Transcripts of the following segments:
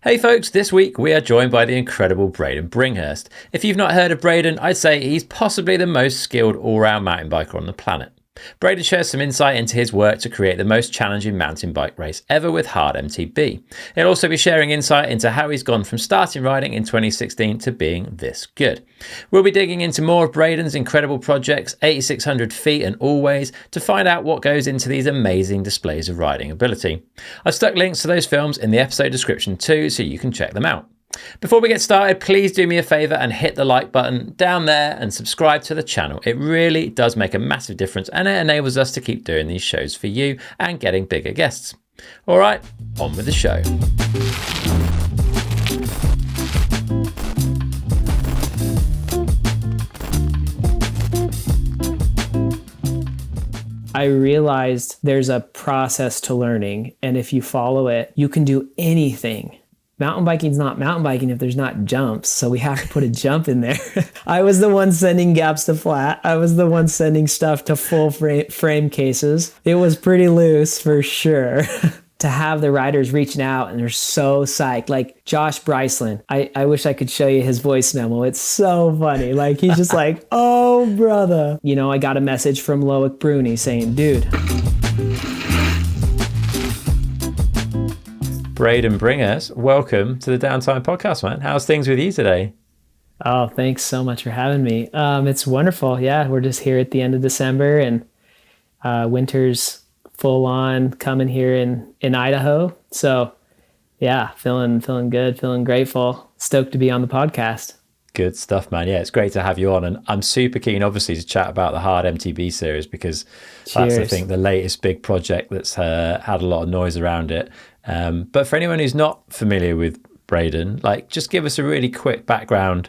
Hey folks, this week we are joined by the incredible Braydon Bringhurst. If you've not heard of Braydon, I'd say he's possibly the most skilled all-round mountain biker on the planet. Braydon shares some insight into his work to create the most challenging mountain bike race ever with Hard MTB. He'll also be sharing insight into how he's gone from starting riding in 2016 to being this good. We'll be digging into more of Braydon's incredible projects, 8,600 feet and always, to find out what goes into these amazing displays of riding ability. I've stuck links to those films in the episode description too, so you can check them out. Before we get started, please do me a favor and hit the like button down there and subscribe to the channel. It really does make a massive difference and it enables us to keep doing these shows for you and getting bigger guests. All right, on with the show. I realized there's a process to learning, and if you follow it, you can do anything. Mountain biking's not mountain biking if there's not jumps, so we have to put a jump in there. I was the one sending gaps to flat. I was the one sending stuff to full frame cases. It was pretty loose for sure. To have the riders reaching out and they're so psyched, like Josh Bryceland. I wish I could show you his voice memo. It's so funny. Like he's just like, oh brother. You know, I got a message from Loic Bruni saying, dude. Braydon Bringhurst, welcome to the Downtime Podcast, man. How's things with you today? Oh, thanks so much for having me. It's wonderful. Yeah, we're just here at the end of December and winter's full on coming here in Idaho. So yeah, feeling good, feeling grateful, stoked to be on the podcast. Good stuff, man. Yeah, it's great to have you on. And I'm super keen, obviously, to chat about the Hard MTB series because that's, I think, the latest big project that's had a lot of noise around it. But for anyone who's not familiar with Braydon, like, just give us a really quick background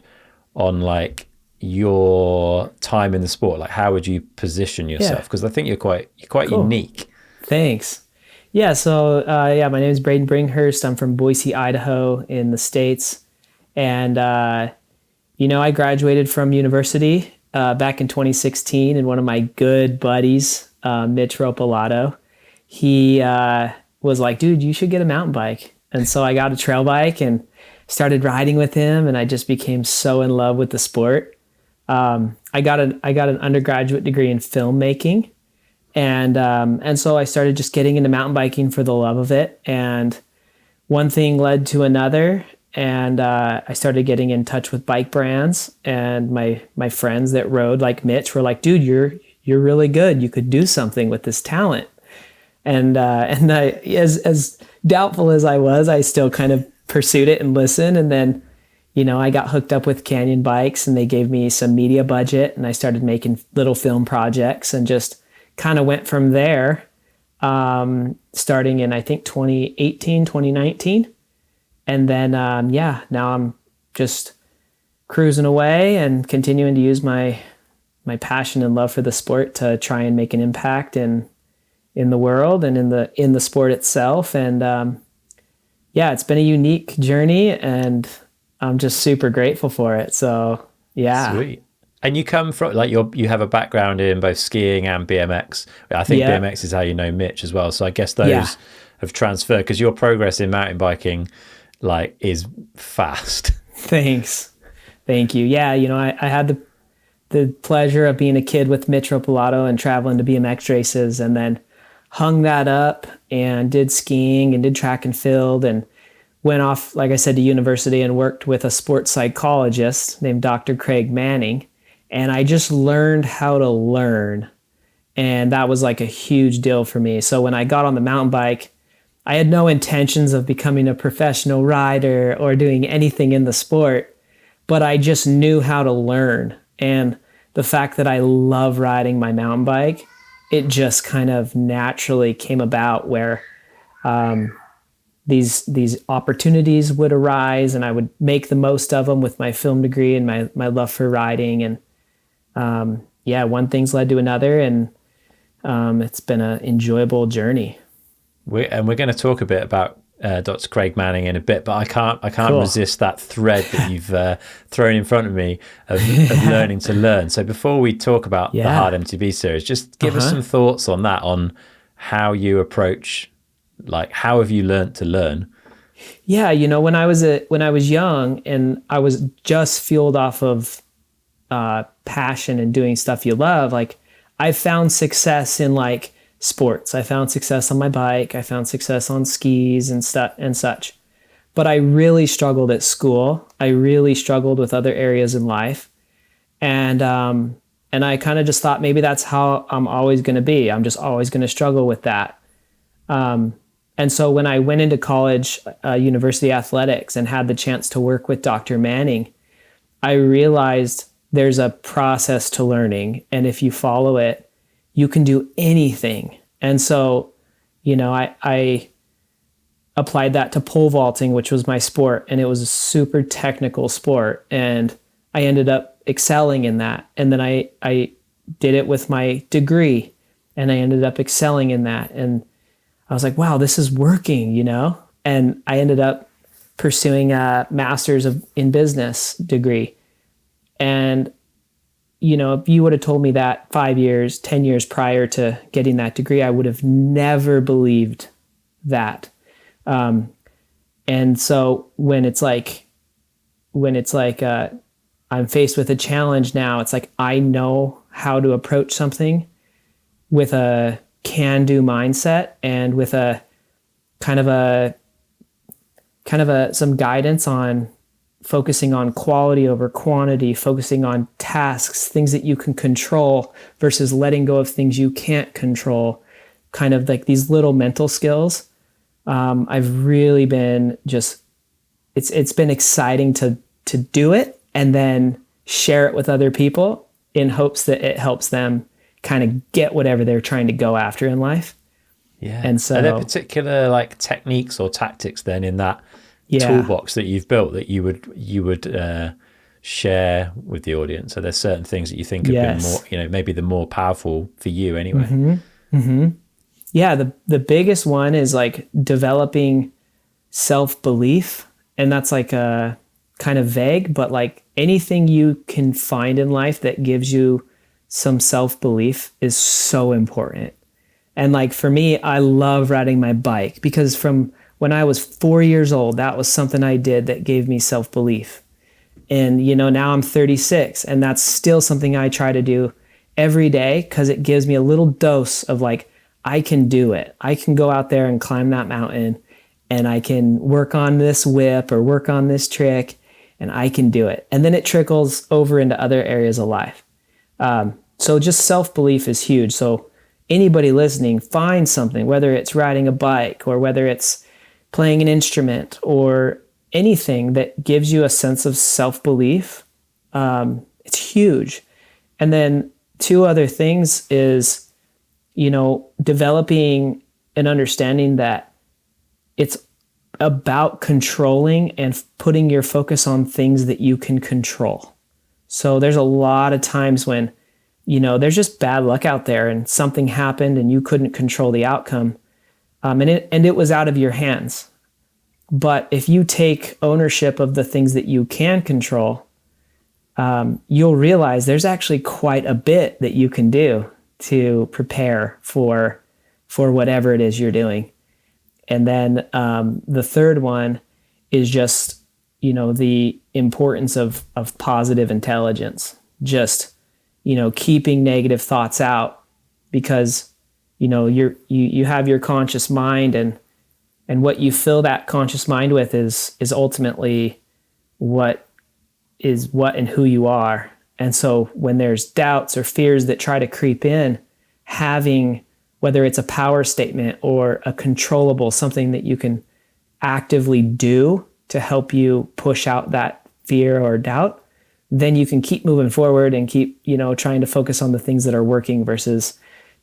on like your time in the sport. Like, how would you position yourself? Because I think you're quite cool. Unique. Thanks. Yeah. So my name is Braydon Bringhurst. I'm from Boise, Idaho, in the States, and I graduated from university back in 2016, and one of my good buddies, Mitch Ropalato, he was like, dude, you should get a mountain bike. And so I got a trail bike and started riding with him, and I just became so in love with the sport. I got an undergraduate degree in filmmaking, and so I started just getting into mountain biking for the love of it. And one thing led to another, and I started getting in touch with bike brands, and my friends that rode like Mitch were like, dude, you're really good. You could do something with this talent. And I, as doubtful as I was, I still kind of pursued it and listened. And then, I got hooked up with Canyon Bikes, and they gave me some media budget, and I started making little film projects and just kind of went from there, starting in, I think, 2018, 2019. And then, now I'm just cruising away and continuing to use my passion and love for the sport to try and make an impact in the world and in the sport itself. And it's been a unique journey, and I'm just super grateful for it. So yeah. Sweet. And you come from, like, you have a background in both skiing and BMX. I think BMX is how you know Mitch as well. So I guess those have transferred, because your progress in mountain biking like is fast. Thanks. Thank you. Yeah. I had the pleasure of being a kid with Mitch Ropalato and traveling to BMX races, and then hung that up and did skiing and did track and field, and went off, like I said, to university and worked with a sports psychologist named Dr. Craig Manning. And I just learned how to learn. And that was like a huge deal for me. So when I got on the mountain bike, I had no intentions of becoming a professional rider or doing anything in the sport, but I just knew how to learn. And the fact that I love riding my mountain bike, it just kind of naturally came about where these opportunities would arise, and I would make the most of them with my film degree and my love for riding. And one thing's led to another, and it's been an enjoyable journey. We're going to talk a bit about Dr. Craig Manning in a bit, but I can't resist that thread that you've thrown in front of me of learning to learn. So before we talk about the Hard MTB series, just give us some thoughts on that, on how you approach, like, how have you learned to learn? Yeah, when I was young and I was just fueled off of passion and doing stuff you love, like I found success in like sports. I found success on my bike. I found success on skis and stuff and such. But I really struggled at school. I really struggled with other areas in life, and I kind of just thought maybe that's how I'm always going to be. I'm just always going to struggle with that. And so when I went into college, university athletics, and had the chance to work with Dr. Manning, I realized there's a process to learning. And if you follow it, you can do anything. And so, I applied that to pole vaulting, which was my sport. And it was a super technical sport. And I ended up excelling in that. And then I did it with my degree, and I ended up excelling in that. And I was like, wow, this is working, And I ended up pursuing a master's in business degree. And, if you would have told me that 5 years, 10 years prior to getting that degree, I would have never believed that. And so when it's like I'm faced with a challenge now, it's like I know how to approach something with a can-do mindset and with a kind of some guidance on focusing on quality over quantity, focusing on tasks, things that you can control versus letting go of things you can't control, kind of like these little mental skills. I've really been it's been exciting to do it and then share it with other people in hopes that it helps them kind of get whatever they're trying to go after in life. Yeah. And so are there particular like techniques or tactics then in that toolbox that you've built that you would share with the audience? Are there certain things that you think have been more, maybe the more powerful for you anyway? Mm-hmm. Mm-hmm. Yeah. The biggest one is like developing self-belief. And that's like a kind of vague, but like anything you can find in life that gives you some self-belief is so important. And like for me, I love riding my bike because from when I was 4 years old, that was something I did that gave me self-belief. And, now I'm 36 and that's still something I try to do every day because it gives me a little dose of like, I can do it. I can go out there and climb that mountain and I can work on this whip or work on this trick and I can do it. And then it trickles over into other areas of life. So just self-belief is huge. So anybody listening, find something, whether it's riding a bike or whether it's playing an instrument or anything that gives you a sense of self-belief. It's huge. And then two other things is, developing an understanding that it's about controlling and putting your focus on things that you can control. So there's a lot of times when, there's just bad luck out there and something happened and you couldn't control the outcome. And it was out of your hands. But if you take ownership of the things that you can control, you'll realize there's actually quite a bit that you can do to prepare for whatever it is you're doing. And then the third one is just, the importance of positive intelligence. Just, keeping negative thoughts out because, you have your conscious mind and what you fill that conscious mind with is ultimately what and who you are. And so when there's doubts or fears that try to creep in, having, whether it's a power statement or a controllable, something that you can actively do to help you push out that fear or doubt, then you can keep moving forward and keep, trying to focus on the things that are working versus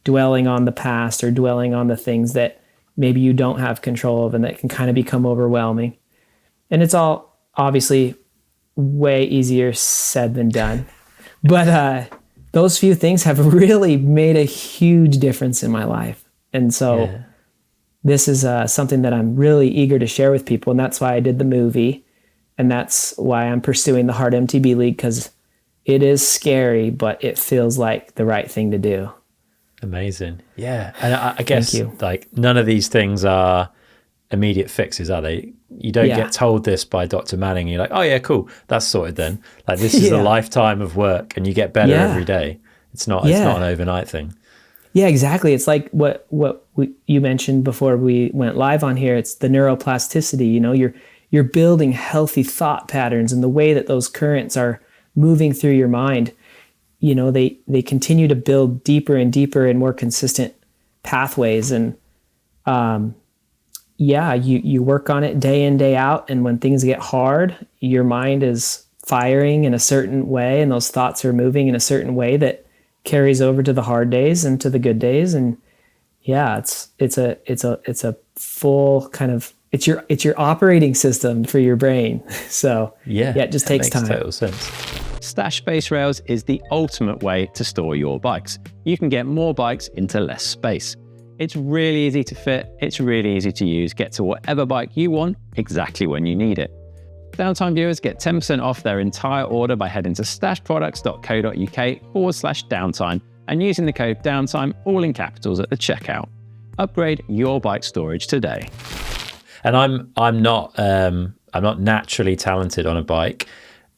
dwelling on the past or dwelling on the things that maybe you don't have control of and that can kind of become overwhelming. And it's all obviously way easier said than done. But those few things have really made a huge difference in my life. And so this is something that I'm really eager to share with people. And that's why I did the movie. And that's why I'm pursuing the Hard MTB League, because it is scary, but it feels like the right thing to do. Amazing. Yeah. And I guess like none of these things are immediate fixes, are they? You don't get told this by Dr. Manning. You're like, oh yeah, cool, that's sorted then. Like this is a lifetime of work, and you get better every day. It's not an overnight thing. Yeah, exactly. It's like what you mentioned before we went live on here. It's the neuroplasticity. You know, you're building healthy thought patterns, and the way that those currents are moving through your mind, you know, they continue to build deeper and deeper and more consistent pathways. And you work on it day in, day out. And when things get hard, your mind is firing in a certain way, and those thoughts are moving in a certain way that carries over to the hard days and to the good days. And yeah, it's a full kind of, it's your operating system for your brain. So it just takes time. Total sense. Stash Space Rails is the ultimate way to store your bikes. You can get more bikes into less space. It's really easy to fit, it's really easy to use, get to whatever bike you want exactly when you need it. Downtime viewers get 10% off their entire order by heading to stashproducts.co.uk/downtime and using the code downtime, all in capitals, at the checkout. Upgrade your bike storage today. And I'm not naturally talented on a bike.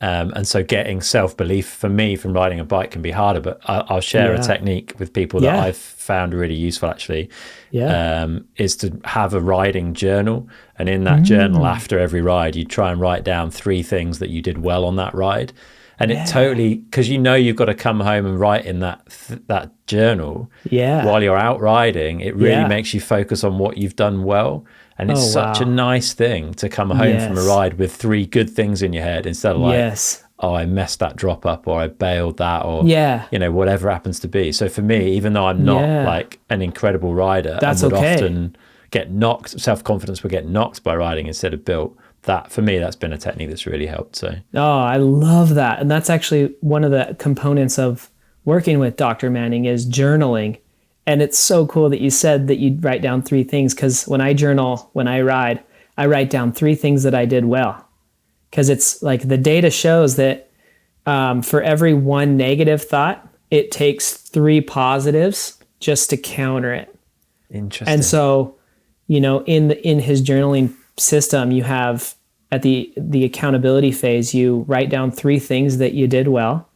And so getting self-belief for me from riding a bike can be harder, but I'll share a technique with people that I've found really useful actually, is to have a riding journal. And in that journal, after every ride, you try and write down 3 things that you did well on that ride. And it totally, because you know you've got to come home and write in that journal while you're out riding, it really makes you focus on what you've done well. And it's such a nice thing to come home from a ride with 3 good things in your head instead of like, oh, I messed that drop up, or I bailed that, or you know, whatever happens to be. So for me, even though I'm not like an incredible rider, I would often get knocked, self-confidence would get knocked by riding instead of built. That for me, that's been a technique that's really helped. So I love that. And that's actually one of the components of working with Dr. Manning is journaling. And it's so cool that you said that you'd write down 3 things, because when I journal, when I ride, I write down 3 things that I did well. Because it's like the data shows that for every 1 negative thought, it takes 3 positives just to counter it. Interesting. And so, you know, in his journaling system, you have at the accountability phase, you write down 3 things that you did well,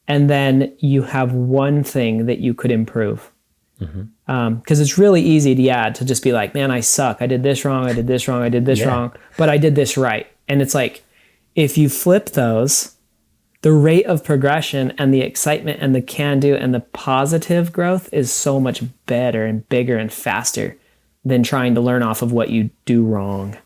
and then you have 1 thing that you could improve. Because it's really easy to just be like, man, I suck. I did this wrong. I did this wrong. I did this wrong, but I did this right. And it's like, if you flip those, the rate of progression and the excitement and the can-do and the positive growth is so much better and bigger and faster than trying to learn off of what you do wrong.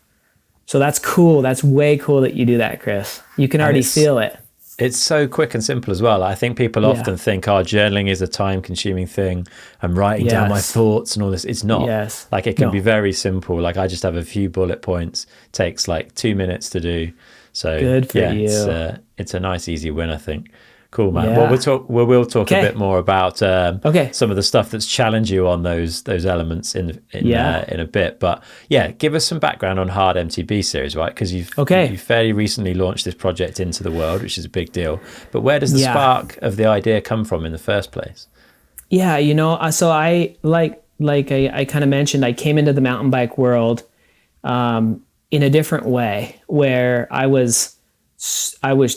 So that's cool. That's way cool that you do that, Chris. You can already feel it. It's so quick and simple as well. I think people often think, journaling is a time-consuming thing. I'm writing down my thoughts and all this. It's not. Like it can be very simple. Like I just have a few bullet points. Takes like 2 minutes to do. So good for you. It's a nice, easy win, I think. Cool, man. Well, we'll talk a bit more about some of the stuff that's challenged you on those elements in a bit. But give us some background on Hard MTB series, right? Because you've fairly recently launched this project into the world, which is a big deal. But where does the spark of the idea come from in the first place? Yeah, you know, so I like I kind of mentioned, I came into the mountain bike world in a different way, where I was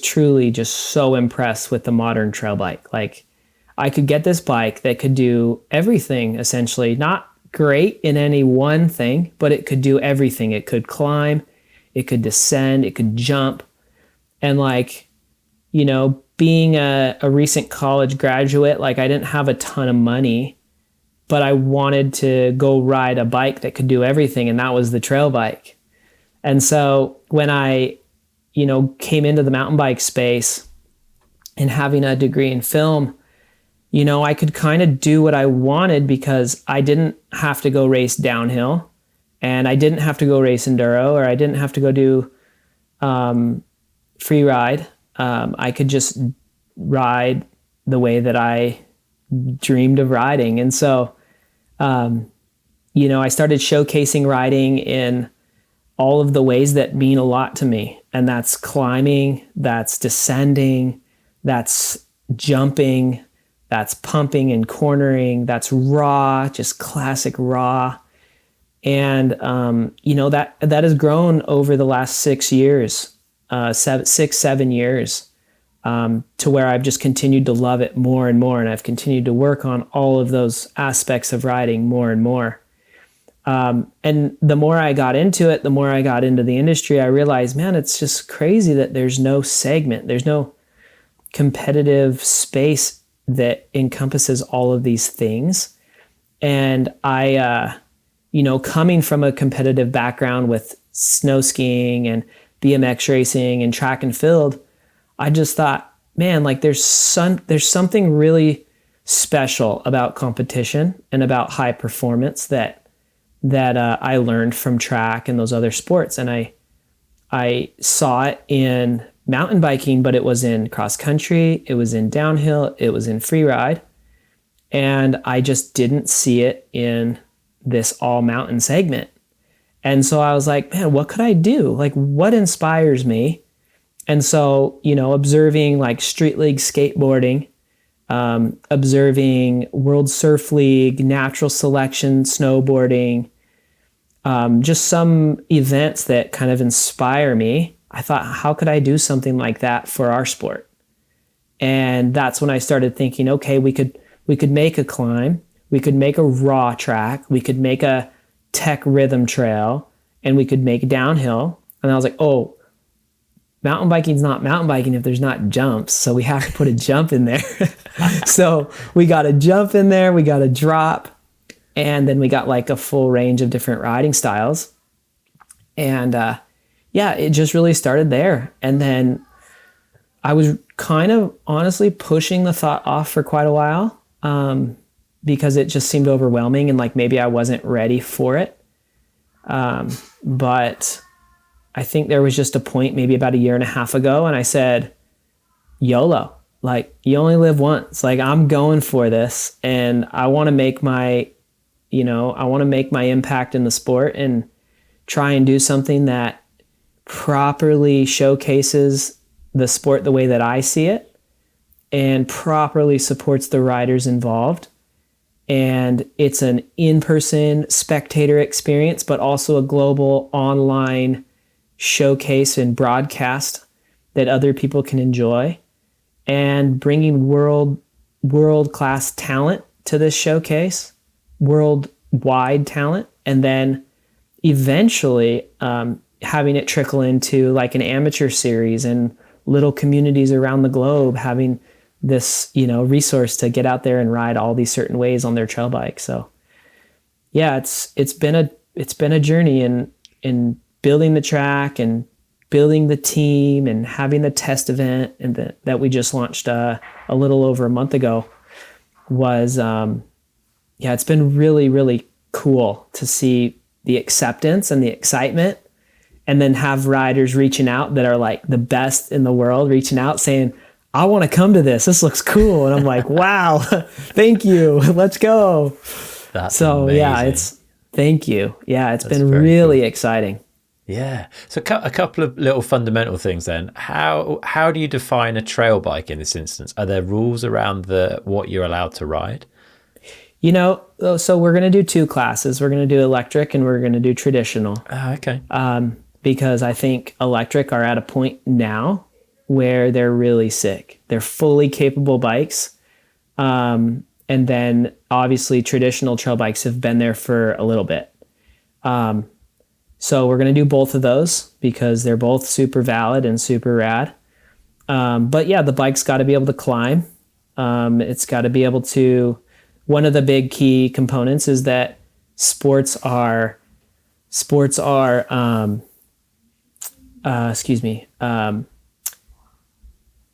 truly just so impressed with the modern trail bike. Like I could get this bike that could do everything, essentially. Not great in any one thing, but it could do everything. It could climb, it could descend, it could jump. And like, you know, being a recent college graduate, like I didn't have a ton of money, but I wanted to go ride a bike that could do everything. And that was the trail bike. And so when I came into the mountain bike space and having a degree in film, you know, I could kind of do what I wanted because I didn't have to go race downhill, and I didn't have to go race enduro, or I didn't have to go do free ride. I could just ride the way that I dreamed of riding. And so, I started showcasing riding in all of the ways that mean a lot to me. And that's climbing, that's descending, that's jumping, that's pumping and cornering, that's raw, just classic raw. And, that has grown over the last 6 years, 7 years, to where I've just continued to love it more and more. And I've continued to work on all of those aspects of riding more and more. And the more I got into it, the more I got into the industry, I realized, man, it's just crazy that there's no segment, there's no competitive space that encompasses all of these things. And I, coming from a competitive background with snow skiing and BMX racing and track and field, I just thought, man, like there's something really special about competition and about high performance that I learned from track and those other sports. And I saw it in mountain biking, but it was in cross country, it was in downhill, it was in free ride. And I just didn't see it in this all mountain segment. And so I was like, man, what could I do? Like, what inspires me? And so, observing like Street League skateboarding, observing World Surf League, natural selection, snowboarding, just some events that kind of inspire me. I thought, how could I do something like that for our sport? And that's when I started thinking, okay, we could make a climb, we could make a raw track, we could make a tech rhythm trail, and we could make downhill. And I was like, oh, mountain biking's not mountain biking if there's not jumps. So we have to put a jump in there. So we got a jump in there, we got a drop, and then we got like a full range of different riding styles. And it just really started there. And then I was kind of honestly pushing the thought off for quite a while, because it just seemed overwhelming and like maybe I wasn't ready for it. But I think there was just a point maybe about a year and a half ago, and I said, YOLO, like you only live once. Like I'm going for this, and I want to make my impact in the sport and try and do something that properly showcases the sport the way that I see it and properly supports the riders involved. And it's an in-person spectator experience, but also a global online showcase and broadcast that other people can enjoy, and bringing world-class talent to this showcase, worldwide talent, and then eventually having it trickle into like an amateur series and little communities around the globe having this, resource to get out there and ride all these certain ways on their trail bike. So yeah, it's been a journey in building the track and building the team and having the test event and that we just launched a little over a month ago was, it's been really, really cool to see the acceptance and the excitement, and then have riders reaching out that are like the best in the world, reaching out saying, I want to come to this. This looks cool. And I'm like, wow, thank you. Let's go. That's amazing. Thank you. Yeah, it's been really exciting. Yeah. So a couple of little fundamental things then. How do you define a trail bike in this instance? Are there rules around what you're allowed to ride? So we're going to do 2 classes. We're going to do electric and we're going to do traditional. Okay. Because I think electric are at a point now where they're really sick. They're fully capable bikes. And then obviously traditional trail bikes have been there for a little bit. So we're going to do both of those because they're both super valid and super rad. But yeah, the bike's got to be able to climb. It's got to be able to, one of the big key components is that sports are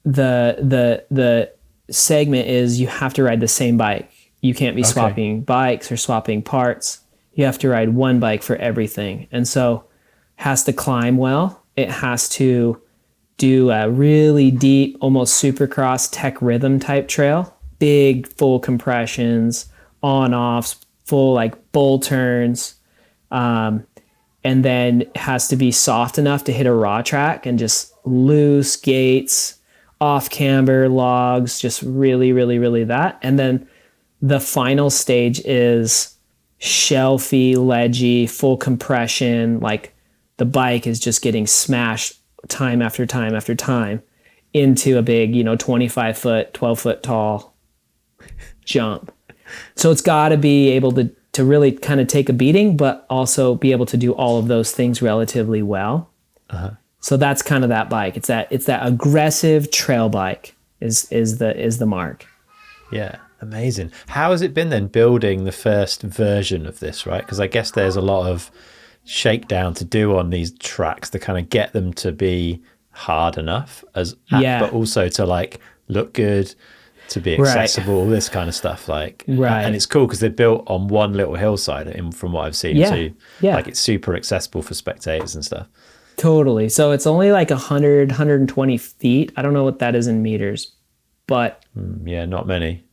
the segment is you have to ride the same bike. You can't be swapping bikes or swapping parts. You have to ride one bike for everything. And so it has to climb well. It has to do a really deep, almost supercross tech rhythm type trail. Big, full compressions, on-offs, full like bull turns. And then it has to be soft enough to hit a raw track and just loose gates, off camber, logs, just really, really, really that. And then the final stage is shelfy, ledgy, full compression. Like the bike is just getting smashed time after time after time into a big, 25 foot, 12 foot tall jump. So it's got to be able to really kind of take a beating, but also be able to do all of those things relatively well. So that's kind of that bike. It's that aggressive trail bike is the mark. Yeah, amazing. How has it been then building the first version of this, right? Because I guess there's a lot of shakedown to do on these tracks to kind of get them to be hard enough but also to like look good, to be accessible, all this kind of stuff. Like, and it's cool because they're built on one little hillside from what I've seen. So like it's super accessible for spectators and stuff. Totally. So it's only like 120 feet. I don't know what that is in meters, but not many.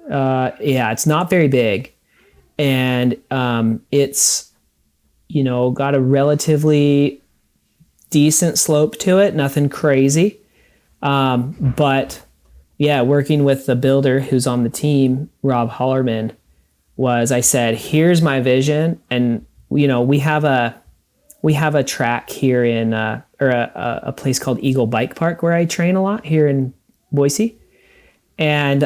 It's not very big. And it's, got a relatively decent slope to it, nothing crazy. But yeah, working with the builder who's on the team, Rob Hollerman, I said, here's my vision. And, we have a track here in, or a place called Eagle Bike Park where I train a lot here in Boise. And,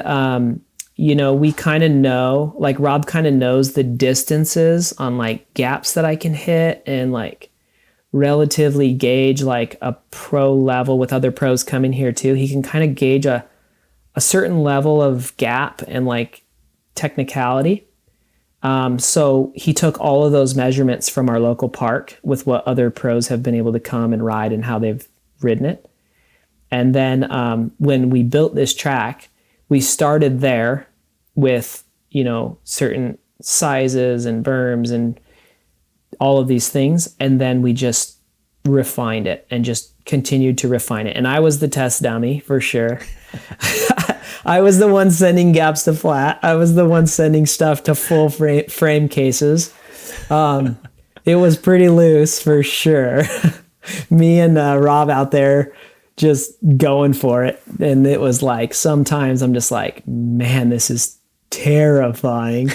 we kind of know, like Rob kind of knows the distances on like gaps that I can hit and like relatively gauge like a pro level with other pros coming here too. He can kind of gauge a certain level of gap and like technicality. So he took all of those measurements from our local park with what other pros have been able to come and ride and how they've ridden it. And then when we built this track, we started there with, certain sizes and berms and all of these things. And then we just refined it and just continued to refine it. And I was the test dummy for sure. I was the one sending gaps to flat. I was the one sending stuff to full frame cases. It was pretty loose for sure. Me and Rob out there just going for it. And it was like, sometimes I'm just like, man, this is terrifying.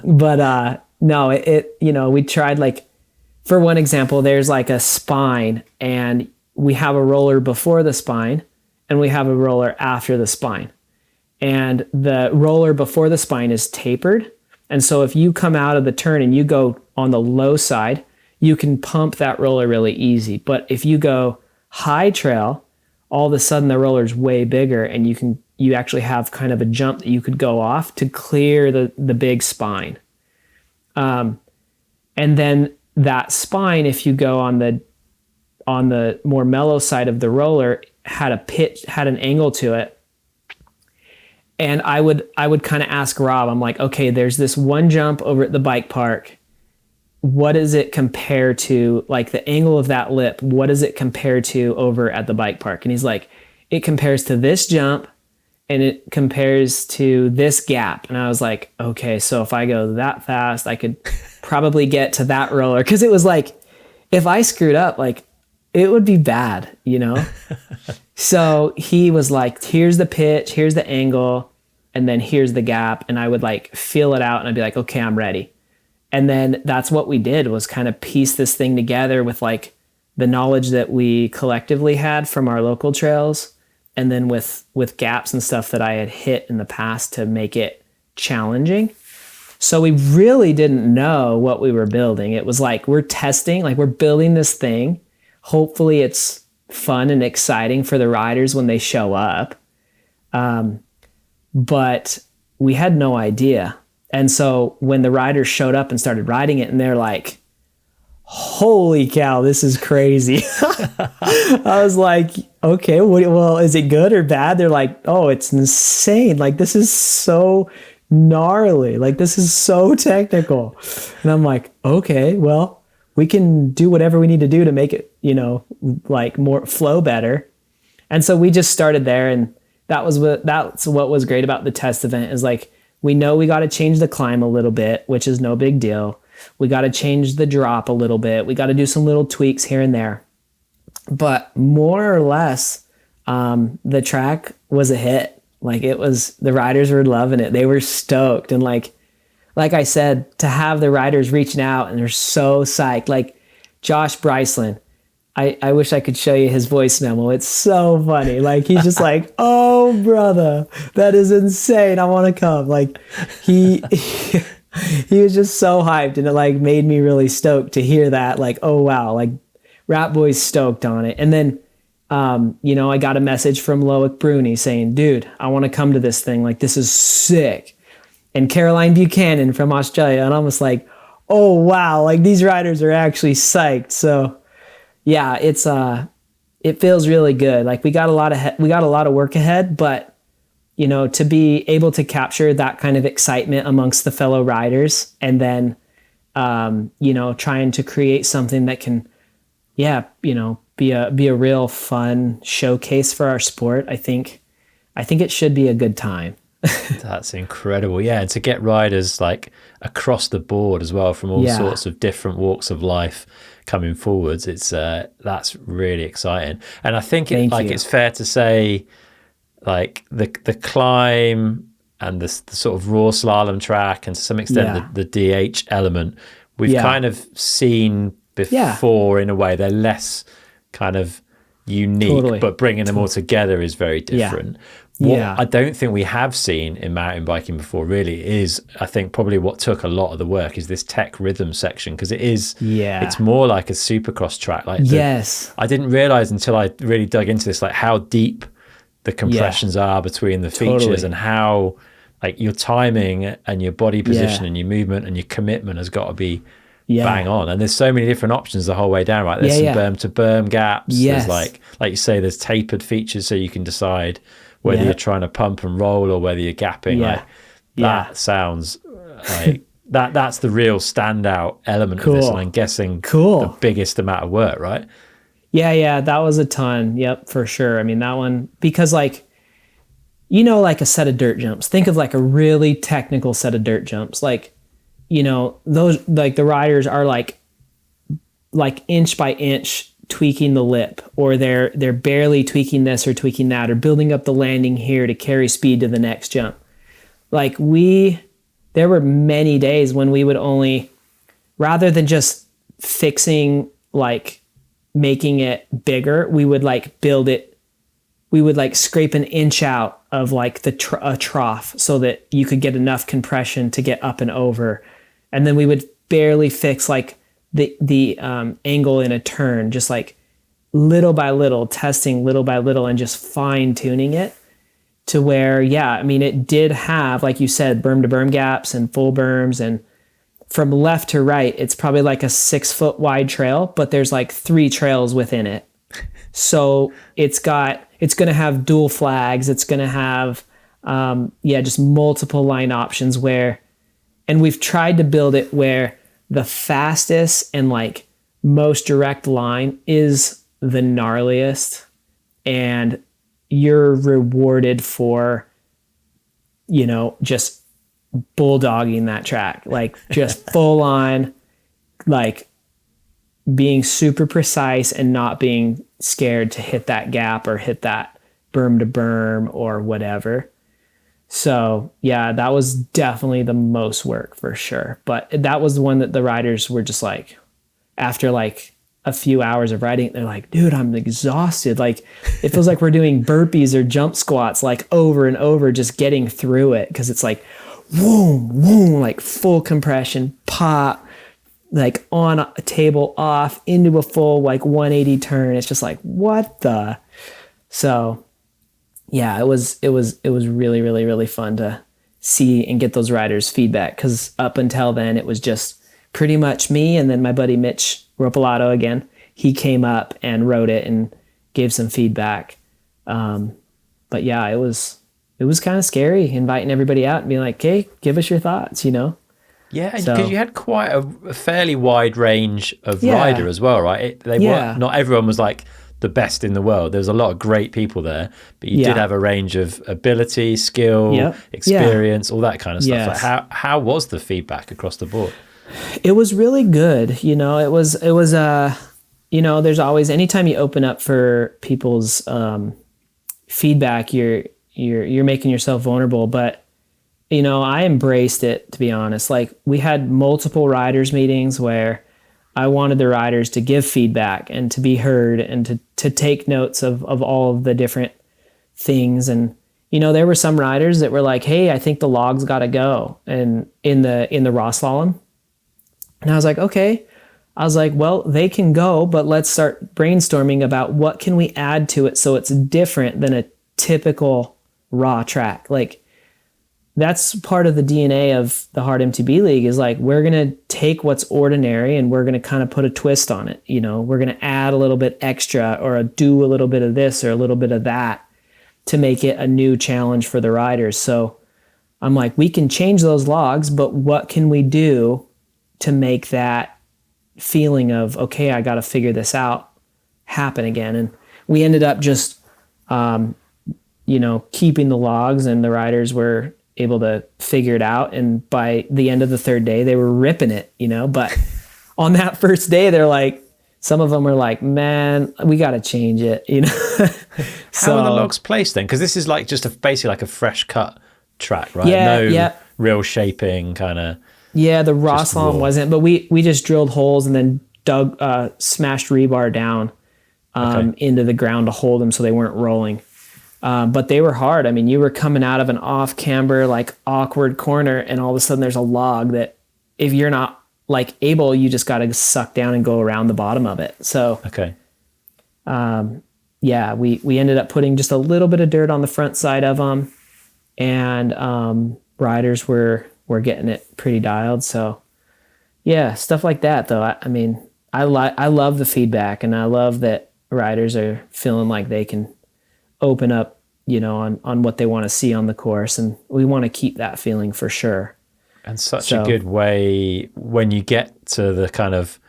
But no, we tried, like, for one example, there's like a spine and we have a roller before the spine and we have a roller after the spine. And the roller before the spine is tapered. And so if you come out of the turn and you go on the low side, you can pump that roller really easy. But if you go high trail, all of a sudden the roller's way bigger and you actually have kind of a jump that you could go off to clear the big spine. And then that spine, if you go on the more mellow side of the roller, had an angle to it. And I would kind of ask Rob, I'm like, okay, there's this one jump over at the bike park. What does it compare to, like the angle of that lip? What does it compare to over at the bike park? And he's like, it compares to this jump and it compares to this gap. And I was like, okay, so if I go that fast, I could probably get to that roller. Cause it was like, if I screwed up, like it would be bad, So he was like, here's the pitch, here's the angle, and then here's the gap. And I would like feel it out and I'd be like, okay, I'm ready. And then that's what we did, was kind of piece this thing together with like the knowledge that we collectively had from our local trails. And then with gaps and stuff that I had hit in the past to make it challenging. So we really didn't know what we were building. It was like, we're testing, like we're building this thing. Hopefully it's fun and exciting for the riders when they show up. But we had no idea. And so when the riders showed up and started riding it and they're like, holy cow, this is crazy. I was like, okay, well, is it good or bad? They're like, oh, it's insane. Like, this is so gnarly. Like, this is so technical. And I'm like, okay, well, we can do whatever we need to do to make it, like more flow better. And so we just started there. And that's what was great about the test event is like, we know we got to change the climb a little bit, which is no big deal. We got to change the drop a little bit. We got to do some little tweaks here and there. But more or less, the track was a hit. Like, it was, the riders were loving it. They were stoked. And like, like I said, to have the riders reaching out and they're so psyched, like Josh Bryceland. I wish I could show you his voice memo. It's so funny. Like, he's just like, oh, brother, that is insane. I want to come. Like, he was just so hyped, and it like made me really stoked to hear that. Like, oh, wow, like Rat Boy's stoked on it. And then, I got a message from Loic Bruni saying, dude, I want to come to this thing. Like, this is sick. And Caroline Buchanan from Australia. And I'm just like, oh, wow, like these riders are actually psyched. So, yeah, it feels really good. Like we got a lot of work ahead, but to be able to capture that kind of excitement amongst the fellow riders, and then trying to create something that can be a real fun showcase for our sport. I think it should be a good time. That's incredible. Yeah, and to get riders like across the board as well from all sorts of different walks of life coming forwards, it's that's really exciting. And I think it's fair to say, like the climb and the sort of raw slalom track, and to some extent the DH element, we've kind of seen before in a way. They're less kind of unique, but bringing them all together is very different. What I don't think we have seen in mountain biking before really is, I think probably what took a lot of the work is this tech rhythm section, because it's more like a supercross track. Like I didn't realize until I really dug into this, like how deep the compressions are between the features, and how like your timing and your body position and your movement and your commitment has got to be bang on. And there's so many different options the whole way down, right? There's some berm to berm gaps. There's like you say, there's tapered features, so you can decide whether you're trying to pump and roll or whether you're gapping. That sounds like that's the real standout element of this, and I'm guessing the biggest amount of work, right? That was a ton. Yep, for sure. I mean, that one, because like a set of dirt jumps, think of like a really technical set of dirt jumps, like those, like the riders are like inch by inch tweaking the lip, or they're barely tweaking this or tweaking that, or building up the landing here to carry speed to the next jump. Like there were many days when we would only, rather than just fixing, like making it bigger, we would like build it, we would like scrape an inch out of like a trough so that you could get enough compression to get up and over. And then we would barely fix like the angle in a turn, just like little by little, testing little by little, and just fine tuning it to where, I mean, it did have, like you said, berm to berm gaps and full berms, and from left to right, it's probably like a 6 foot wide trail, but there's like 3 trails within it. So it's going to have dual flags. It's going to have, just multiple line options and we've tried to build it where the fastest and like most direct line is the gnarliest, and you're rewarded for, just bulldogging that track, like just full on, like being super precise and not being scared to hit that gap or hit that berm to berm or whatever. So that was definitely the most work for sure. But that was the one that the riders were just like, after like a few hours of riding, they're like, dude, I'm exhausted. Like it feels like we're doing burpees or jump squats like over and over, just getting through it. Cause it's like, boom, boom, like full compression, pop, like on a table off into a full like 180 turn. It's just like, what the? So it was really, really, really fun to see and get those riders' feedback, because up until then it was just pretty much me and then my buddy Mitch Ropalato again. He came up and wrote it and gave some feedback. But it was kind of scary inviting everybody out and being like, hey, give us your thoughts, Yeah, because you had quite a fairly wide range of rider as well, right? Not everyone was like the best in the world. There was a lot of great people there, but you did have a range of ability, skill, experience, all that kind of stuff. Like how was the feedback across the board? It was really good. It was there's always, anytime you open up for people's feedback, you're making yourself vulnerable, but I embraced it, to be honest. Like, we had multiple riders meetings where I wanted the riders to give feedback and to be heard and to take notes of all of the different things. And, there were some riders that were like, hey, I think the log's got to go. And in the raw slalom. And I was like, okay. I was like, well, they can go, but let's start brainstorming about what can we add to it so it's different than a typical raw track. Like, that's part of the DNA of the Hard MTB League, is like, we're going to take what's ordinary and we're going to kind of put a twist on it. We're going to add a little bit extra, or do a little bit of this or a little bit of that to make it a new challenge for the riders. So I'm like, we can change those logs, but what can we do to make that feeling of, okay, I got to figure this out, happen again? And we ended up just, keeping the logs, and the riders were able to figure it out. And by the end of the third day, they were ripping it, but on that first day, they're like, some of them were like, man, we got to change it, How are the logs placed then? Because this is like just basically like a fresh cut track, right? Yeah. Real shaping kind of. Yeah, the raw slalom wasn't, but we just drilled holes and then dug, smashed rebar down into the ground to hold them so they weren't rolling. But they were hard. I mean, you were coming out of an off camber, like awkward corner, and all of a sudden there's a log that if you're not like able, you just got to suck down and go around the bottom of it. So, we ended up putting just a little bit of dirt on the front side of them, and riders were getting it pretty dialed. So yeah, stuff like that though. I love the feedback, and I love that riders are feeling like they can open up, on what they want to see on the course. And we want to keep that feeling for sure. And such a good way when you get to the kind of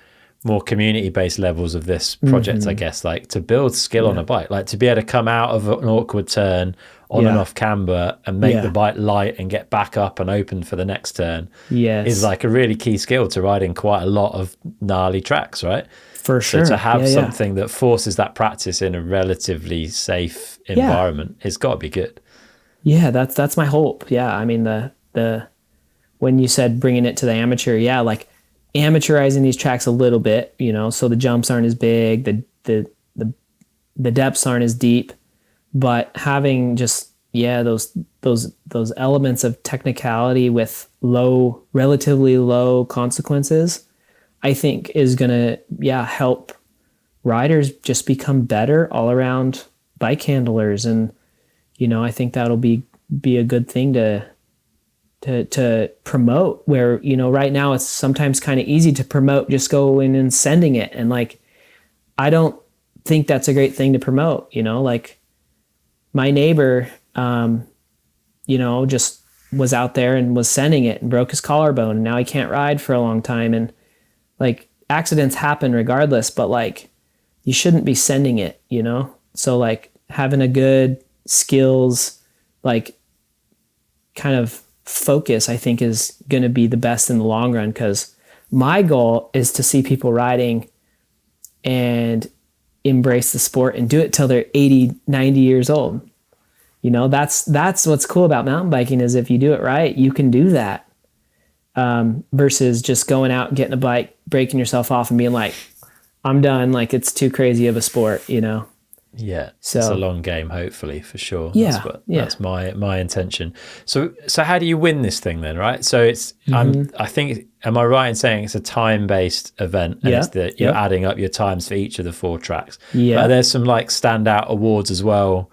more community-based levels of this project, I guess, like to build skill on a bike, like to be able to come out of an awkward turn on and off camber and make the bike light and get back up and open for the next turn is like a really key skill to riding quite a lot of gnarly tracks, right? For sure. So to have something that forces that practice in a relatively safe environment, it's got to be good. Yeah, that's my hope. Yeah, I mean, the when you said bringing it to the amateur, like amateurizing these tracks a little bit, so the jumps aren't as big, the depths aren't as deep, but having just those elements of technicality with relatively low consequences, I think is gonna help riders just become better all around bike handlers. And I think that'll be a good thing to promote, where right now it's sometimes kind of easy to promote just going and sending it, and like I don't think that's a great thing to promote. Like my neighbor just was out there and was sending it and broke his collarbone, and now he can't ride for a long time. And like, accidents happen regardless, but like you shouldn't be sending it, so like having a good skills like kind of focus, I think, is going to be the best in the long run, because my goal is to see people riding and embrace the sport and do it till they're 80, 90 years old. That's what's cool about mountain biking, is if you do it right, you can do that. Versus just going out and getting a bike, breaking yourself off and being like, I'm done. Like, it's too crazy of a sport, Yeah, so it's a long game, hopefully, for sure. Yeah, that's my intention. So how do you win this thing then, right? So it's I think, am I right in saying it's a time-based event, and it's that you're adding up your times for each of the 4 tracks? Yeah, but there's some like standout awards as well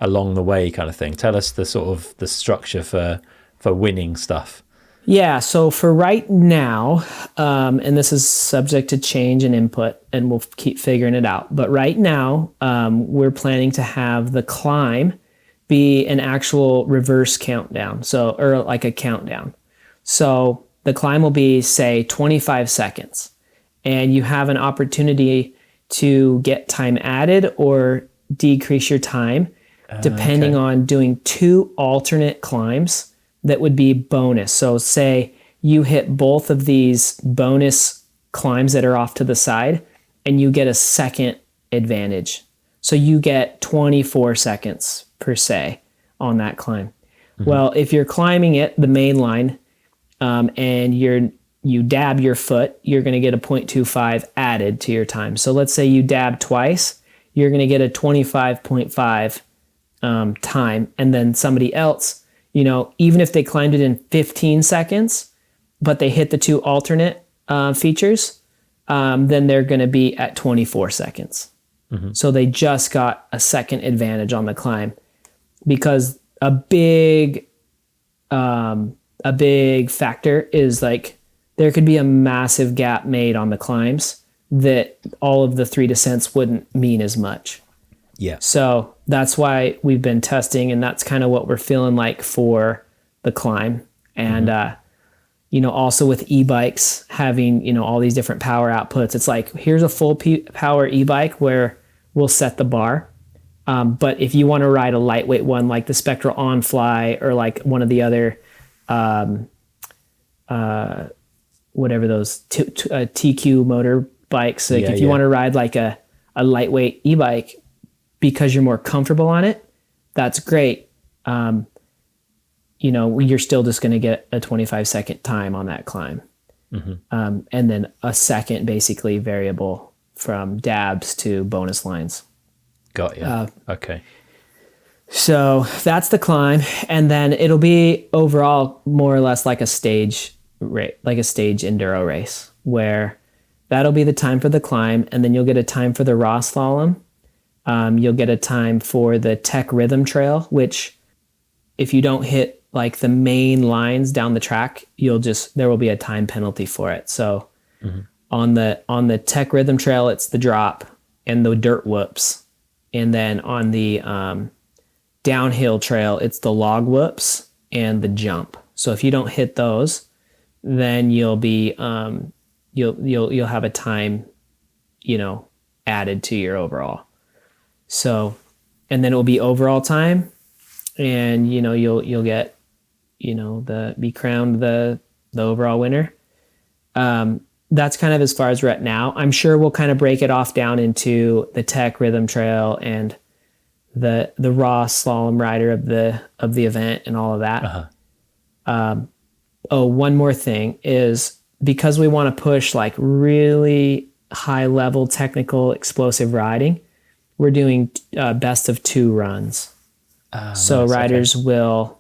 along the way, kind of thing. Tell us the sort of the structure for winning stuff. Yeah, so for right now, and this is subject to change and input, and we'll keep figuring it out. But right now, we're planning to have the climb be an actual reverse countdown, or like a countdown. So the climb will be, say, 25 seconds, and you have an opportunity to get time added or decrease your time, depending on doing 2 alternate climbs that would be bonus. So say you hit both of these bonus climbs that are off to the side, and you get a second advantage. So you get 24 seconds per se on that climb. Well, if you're climbing it, the main line, and you dab your foot, you're going to get a 0.25 added to your time. So let's say you dab twice, you're going to get a 25.5 time. And then somebody else, even if they climbed it in 15 seconds, but they hit the two alternate features, then they're going to be at 24 seconds. So they just got a second advantage on the climb, because a big factor is like there could be a massive gap made on the climbs that all of the 3 descents wouldn't mean as much. Yeah. So that's why we've been testing, and that's kind of what we're feeling like for the climb. And also with e-bikes having all these different power outputs, it's like here's a full power e-bike where we'll set the bar. But if you want to ride a lightweight one like the Spectral On Fly, or like one of the other whatever those TQ motor bikes, like if you want to ride like a lightweight e-bike because you're more comfortable on it, that's great. You're still just going to get a 25-second time on that climb. And then a second basically variable from dabs to bonus lines. Got you. Okay. So that's the climb, and then it'll be overall more or less like a stage enduro race, where that'll be the time for the climb, and then you'll get a time for the raw slalom. You'll get a time for the tech rhythm trail, which if you don't hit like the main lines down the track, there will be a time penalty for it. So on the tech rhythm trail, it's the drop and the dirt whoops. And then on the downhill trail, it's the log whoops and the jump. So if you don't hit those, then you'll be you'll have a time, added to your overall. So, and then it will be overall time, and you'll get be crowned the overall winner. That's kind of as far as we're at now. I'm sure we'll kind of break it off down into the tech rhythm trail and the raw slalom rider of the event and all of that. One more thing is, because we want to push like really high level technical explosive riding, we're doing best of 2 runs. So nice. Riders will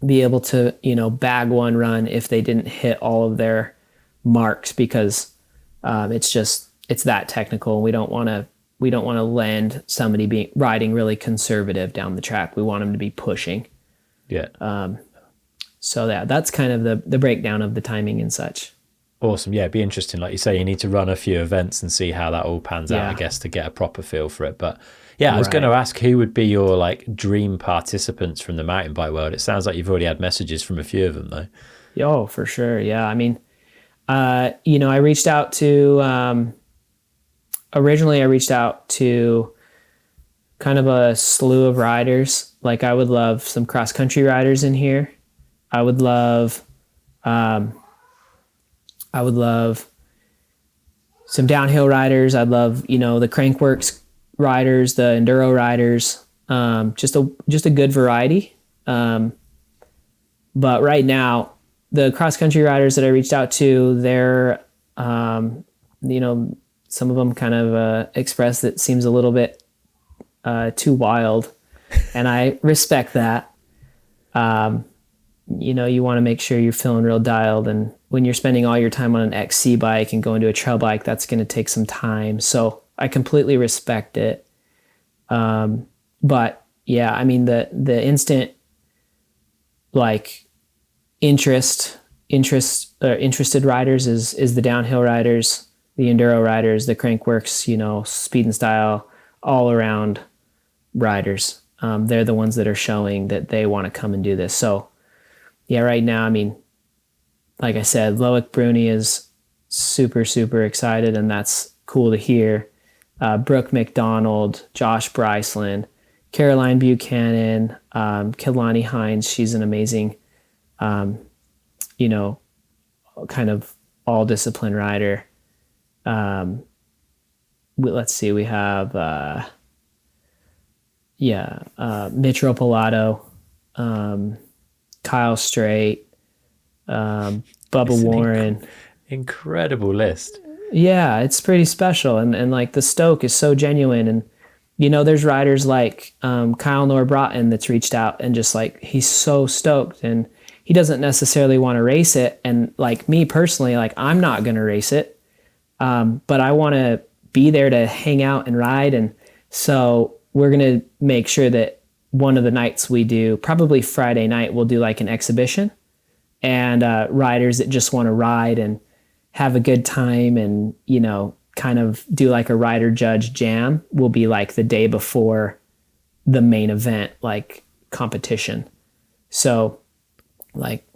be able to bag one run if they didn't hit all of their marks, because it's that technical. We don't want to land somebody riding really conservative down the track. We want them to be pushing. So that's kind of the breakdown of the timing and such. Awesome. Yeah, it'd be interesting. Like you say, you need to run a few events and see how that all pans out, I guess, to get a proper feel for it. But yeah, I was going to ask, who would be your like dream participants from the mountain bike world? It sounds like you've already had messages from a few of them though. Oh, for sure. Yeah. I mean, I reached out to, originally I reached out to kind of a slew of riders. Like I would love some cross country riders in here. I would love some downhill riders. I'd love, the Crankworks riders, the enduro riders, just a good variety. But right now, the cross country riders that I reached out to, they're, some of them kind of express that seems a little bit too wild, and I respect that. You want to make sure you're feeling real dialed, and when you're spending all your time on an XC bike and going to a trail bike, that's going to take some time. So I completely respect it. But yeah, I mean, the instant like interested riders is the downhill riders, the enduro riders, the Crankworks, speed and style, all around riders. They're the ones that are showing that they want to come and do this. So yeah, right now, I mean, like I said, Loic Bruni is super, super excited, and that's cool to hear. Brooke McDonald, Josh Bryceland, Caroline Buchanan, Kilani Hines. She's an amazing, kind of all discipline rider. Let's see, we have, Mitch Ropolato, Kyle Strait, Bubba Warren. Incredible list. Yeah, it's pretty special. And like the stoke is so genuine. And, you know, there's riders like Kyle Norbrotten that's reached out and just like, he's so stoked and he doesn't necessarily want to race it. And like me personally, like I'm not going to race it. But I want to be there to hang out and ride. And so we're going to make sure that one of the nights we do, probably Friday night, we'll do like an exhibition and riders that just want to ride and have a good time and, you know, kind of do like a rider judge jam will be like the day before the main event, like competition. So like,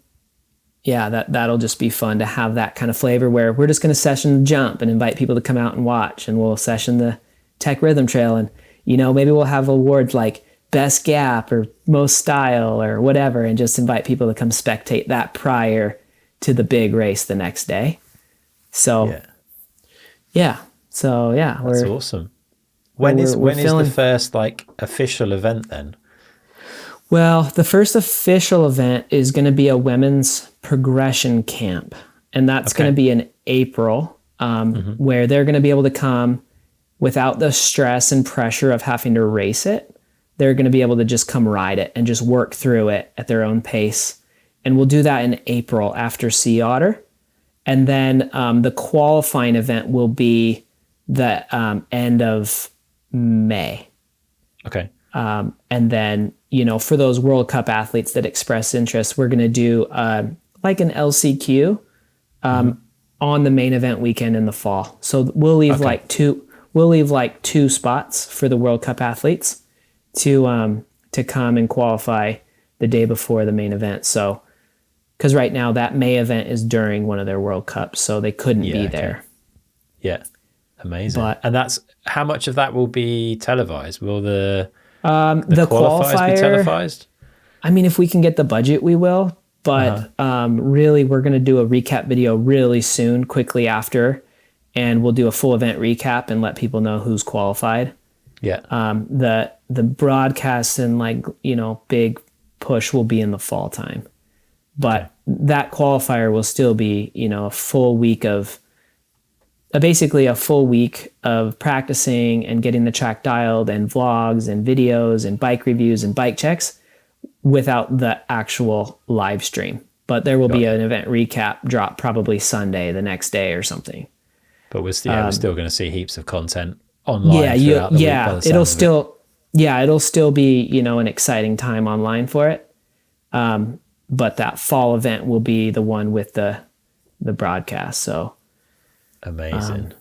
yeah, that'll just be fun to have that kind of flavor where we're just going to session the jump and invite people to come out and watch, and we'll session the tech rhythm trail. And, you know, maybe we'll have awards like best gap or most style or whatever, and just invite people to come spectate that prior to the big race the next day. So, So that's awesome. When is the first like official event then? Well, the first official event is going to be a women's progression camp, and that's going to be in April, where they're going to be able to come without the stress and pressure of having to race it. They're going to be able to just come ride it and just work through it at their own pace. And we'll do that in April after Sea Otter. And then the qualifying event will be the end of May. Okay. And then, you know, for those World Cup athletes that express interest, we're going to do like an LCQ on the main event weekend in the fall. So we'll leave like two spots for the World Cup athletes to come and qualify the day before the main event. So, because right now that May event is during one of their World Cups, so they couldn't be there. Yeah, amazing. And that's how much of that will be televised? Will the qualifiers be televised? I mean, if we can get the budget, we will. But really, we're going to do a recap video really soon, quickly after, and we'll do a full event recap and let people know who's qualified. Yeah. The broadcast and like, you know, big push will be in the fall time. But that qualifier will still be, you know, a full week of practicing and getting the track dialed and vlogs and videos and bike reviews and bike checks without the actual live stream. But there will be an event recap drop probably Sunday, the next day or something. But we're still going to see heaps of content online throughout the week. Yeah, it'll still be, you know, an exciting time online for it. But that fall event will be the one with the broadcast. So amazing.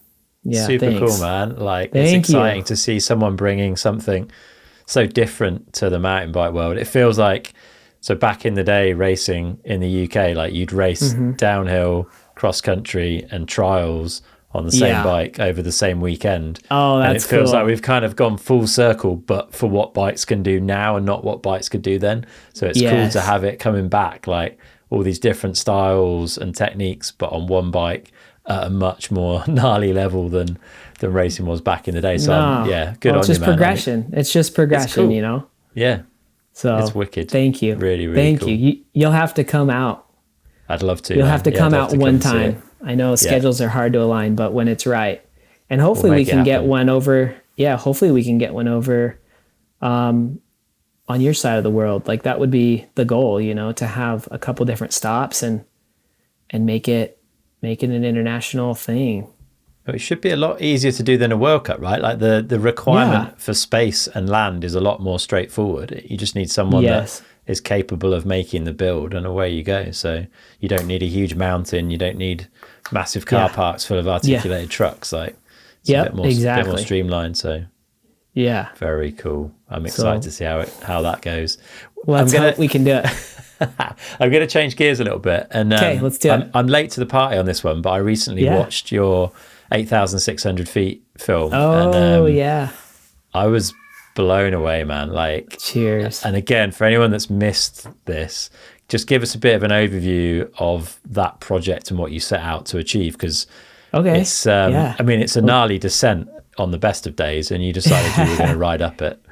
Super cool, man. Like, it's exciting to see someone bringing something so different to the mountain bike world. It feels like, so back in the day racing in the UK, like you'd race downhill, cross country and trials on the same bike over the same weekend. Oh, that's cool. And it feels like we've kind of gone full circle, but for what bikes can do now and not what bikes could do then. So it's cool to have it coming back, like all these different styles and techniques, but on one bike at a much more gnarly level than racing was back in the day. So good on you, man. It's just progression. It's just progression, cool. You know? Yeah. So it's wicked. Thank you. Really, really thank cool. you. You'll have to come out. I'd love to. You'll have to come out one time. I know schedules are hard to align, but when it's right, and hopefully we can get one over. Yeah, hopefully we can get one over on your side of the world. Like that would be the goal, you know, to have a couple different stops and make it an international thing. It should be a lot easier to do than a World Cup, right? Like the requirement for space and land is a lot more straightforward. You just need someone that is capable of making the build, and away you go. So you don't need a huge mountain. You don't need massive car parks full of articulated trucks. Like it's a bit more streamlined. So very cool. I'm excited to see how that goes. Well, let's hope we can do it. I'm going to change gears a little bit. And let's do it. I'm late to the party on this one, but I recently watched your 8,600 feet film. Oh, I was blown away, man. Like, cheers. And again, for anyone that's missed this, just give us a bit of an overview of that project and what you set out to achieve, because it's I mean, it's a gnarly descent on the best of days, and you decided you were going to ride up it.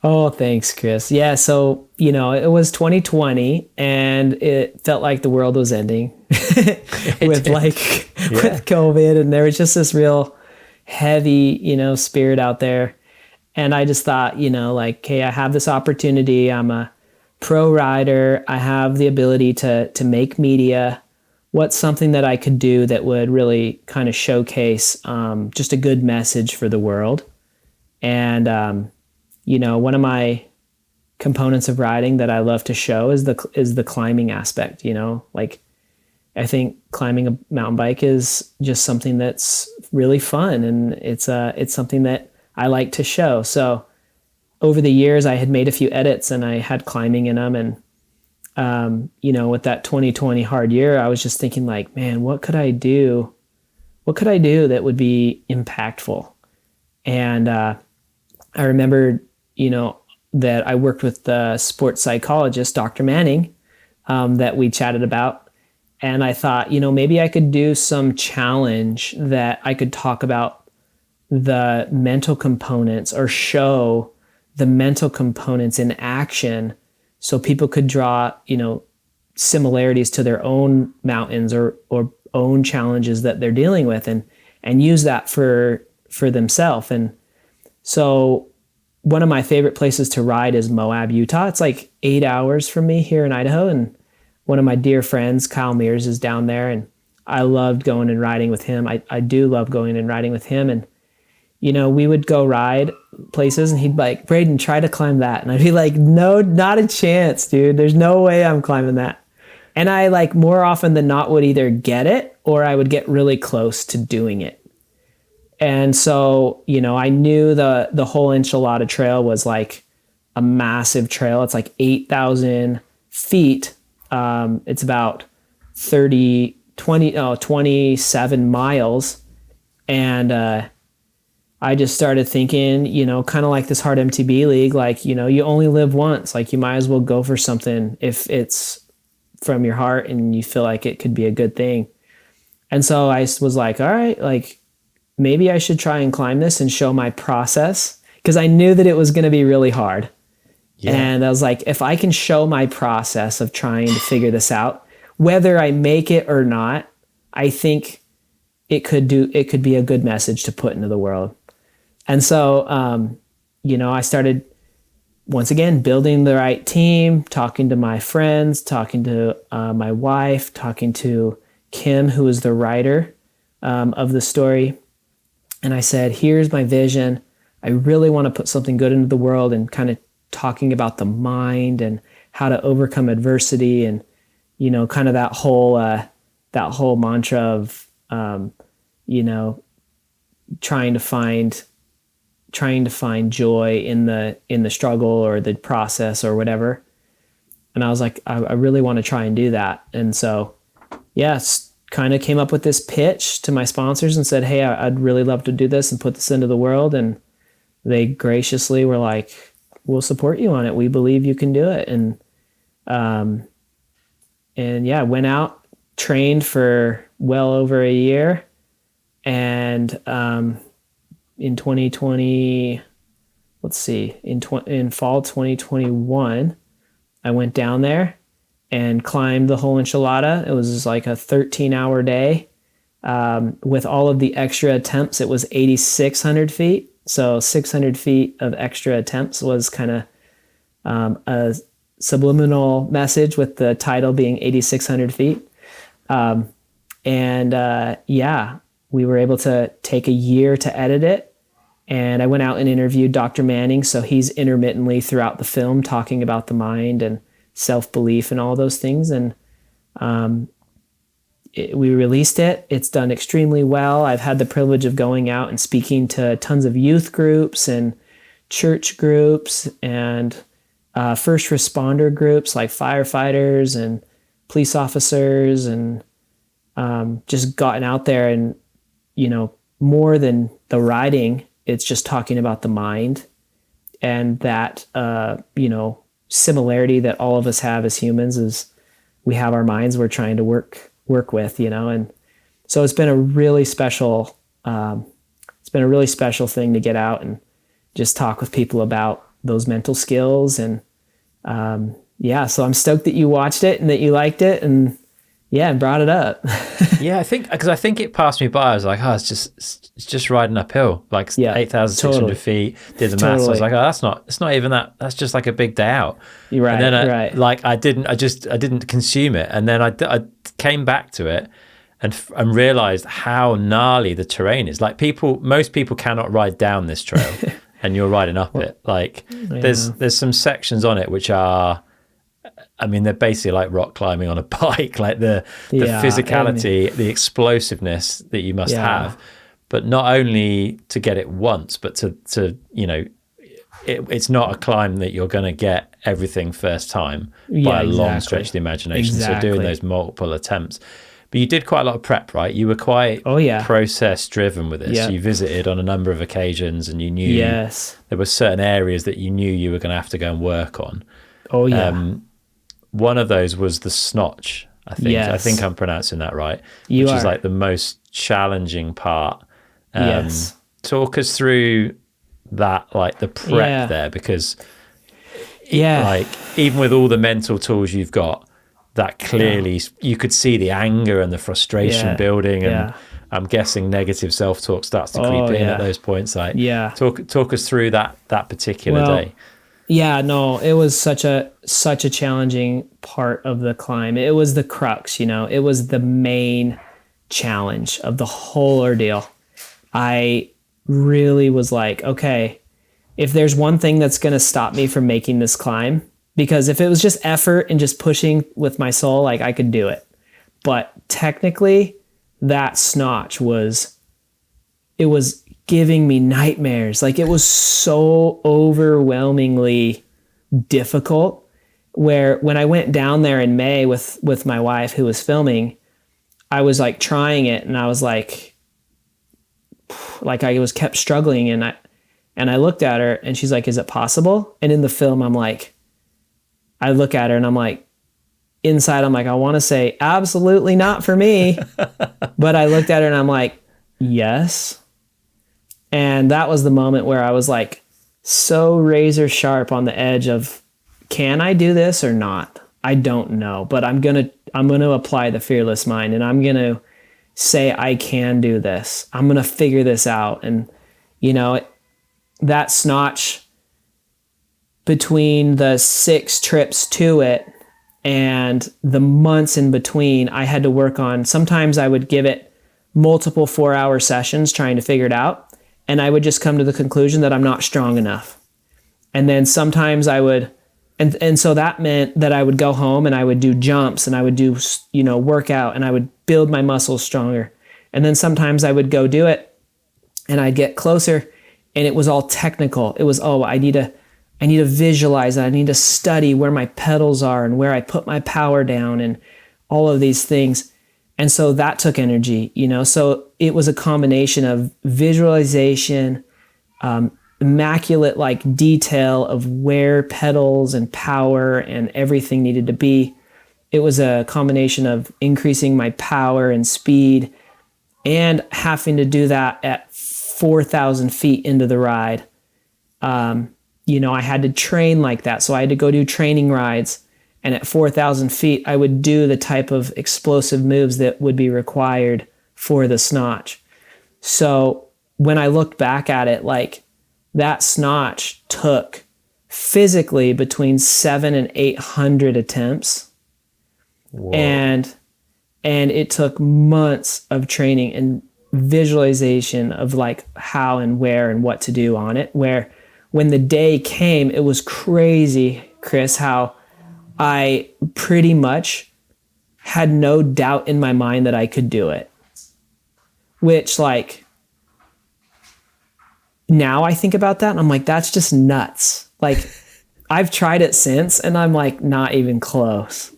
Oh, thanks, Chris. Yeah, so, it was 2020 and it felt like the world was ending with did. with COVID, and there was just this real heavy, spirit out there. And I just thought, hey, I have this opportunity. I'm a pro rider. I have the ability to make media. What's something that I could do that would really kind of showcase just a good message for the world? And one of my components of riding that I love to show is the climbing aspect. I think climbing a mountain bike is just something that's really fun, and it's something that I like to show. So over the years, I had made a few edits, and I had climbing in them. And with that 2020 hard year, I was just thinking, like, man, what could I do? What could I do that would be impactful? And I remembered, that I worked with the sports psychologist, Dr. Manning, that we chatted about. And I thought, maybe I could do some challenge that I could talk about the mental components or show the mental components in action so people could draw, similarities to their own mountains or own challenges that they're dealing with and use that for themselves. And so one of my favorite places to ride is Moab, Utah. It's like 8 hours from me here in Idaho. And one of my dear friends, Kyle Mears, is down there. And I loved going and riding with him. I do love going and riding with him. And, we would go ride places and he'd be like, Braydon, try to climb that. And I'd be like, no, not a chance, dude. There's no way I'm climbing that. And I more often than not would either get it or I would get really close to doing it. And so, I knew the whole Enchilada Trail was like a massive trail. It's like 8,000 feet. It's about 27 miles. And I just started thinking, kind of like this Hard MTB League, you only live once. You might as well go for something if it's from your heart and you feel like it could be a good thing. And so I was like, all right, maybe I should try and climb this and show my process, because I knew that it was going to be really hard. Yeah. And I was like, if I can show my process of trying to figure this out, whether I make it or not, I think it could be a good message to put into the world. And so, I started once again building the right team, talking to my friends, talking to my wife, talking to Kim, who is the writer of the story. And I said, here's my vision. I really want to put something good into the world, and kind of talking about the mind and how to overcome adversity, and, kind of that whole mantra of, trying to find joy in the struggle or the process or whatever. And I was like, I really want to try and do that. And so, kind of came up with this pitch to my sponsors and said, hey, I'd really love to do this and put this into the world. And they graciously were like, we'll support you on it. We believe you can do it. And went out, trained for well over a year. And in 2020, in fall 2021, I went down there and climbed the whole Enchilada. It was like a 13-hour day. With all of the extra attempts, it was 8,600 feet. So 600 feet of extra attempts was kind of a subliminal message, with the title being 8,600 feet. We were able to take a year to edit it. And I went out and interviewed Dr. Manning. So he's intermittently throughout the film talking about the mind and self-belief and all those things. And we released it. It's done extremely well. I've had the privilege of going out and speaking to tons of youth groups and church groups and first responder groups like firefighters and police officers, and just gotten out there. And, more than the riding, it's just talking about the mind and that, similarity that all of us have as humans is we have our minds we're trying to work with, and so it's been a really special thing to get out and just talk with people about those mental skills. And yeah, so I'm stoked that you watched it and that you liked it, and and brought it up. Yeah, I think it passed me by. I was like, oh, it's just riding uphill, like 8,600 feet. Did the maths. I was like, oh, it's not even that. That's just like a big day out. You're right. And then I didn't consume it. And then I came back to it and realized how gnarly the terrain is. Like most people cannot ride down this trail, and you're riding up it. Like there's some sections on it which are, I mean, they're basically like rock climbing on a bike, like the physicality, the explosiveness that you must have, but not only to get it once, but to it's not a climb that you're going to get everything first time by a long stretch of the imagination. So doing those multiple attempts. But you did quite a lot of prep, right? You were quite process driven with this. You visited on a number of occasions, and you knew there were certain areas that you knew you were going to have to go and work on. Oh yeah. One of those was the snotch, I think. I think I'm pronouncing that right. Which is like the most challenging part. Talk us through that, like the prep there, because like even with all the mental tools you've got, that clearly you could see the anger and the frustration building, and I'm guessing negative self-talk starts to creep in at those points. Like, talk us through that particular day. Yeah, no, it was such a challenging part of the climb. It was the crux, it was the main challenge of the whole ordeal. I really was like, okay, if there's one thing that's going to stop me from making this climb, because if it was just effort and just pushing with my soul, like I could do it. But technically, that snotch was giving me nightmares. Like, it was so overwhelmingly difficult, where when I went down there in May with my wife who was filming, I was like trying it, and I was like I was kept struggling, and I looked at her, and she's like, is it possible? And in the film, I look at her and I'm like, inside, I'm like, I want to say absolutely not for me. But I looked at her and I'm like, yes. And that was the moment where I was like so razor sharp on the edge of, can I do this or not? I don't know, but I'm going to apply the fearless mind, and I'm going to say, I can do this. I'm going to figure this out. And that snotch, between the 6 trips to it and the months in between, I had to work on. Sometimes I would give it multiple 4-hour sessions trying to figure it out, and I would just come to the conclusion that I'm not strong enough. And then sometimes I would, and so that meant that I would go home and I would do jumps, and I would do, workout, and I would build my muscles stronger. And then sometimes I would go do it, and I'd get closer, and it was all technical. It was, I need to visualize that. I need to study where my pedals are and where I put my power down and all of these things. And so that took energy, so it was a combination of visualization, immaculate like detail of where pedals and power and everything needed to be. It was a combination of increasing my power and speed, and having to do that at 4,000 feet into the ride. I had to train like that. So I had to go do training rides. And at 4,000 feet, I would do the type of explosive moves that would be required for the snotch. So when I looked back at it, like, that snotch took physically between 700 and 800 attempts. Whoa. And it took months of training and visualization of like how and where and what to do on it, where when the day came, it was crazy, Chris, how I pretty much had no doubt in my mind that I could do it. Which, like, now I think about that and I'm like, that's just nuts. Like, I've tried it since and I'm like, not even close.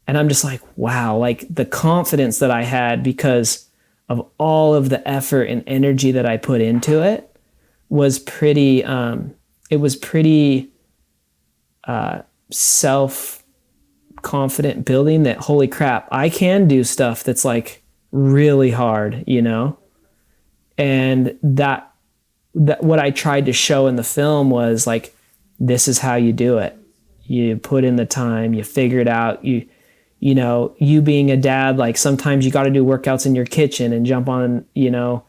And I'm just like, wow, like the confidence that I had because of all of the effort and energy that I put into it was pretty, self-confident building, that holy crap, I can do stuff that's like really hard, And that what I tried to show in the film was like, this is how you do it. You put in the time, you figure it out. You know, you being a dad, like sometimes you got to do workouts in your kitchen and jump on, you know,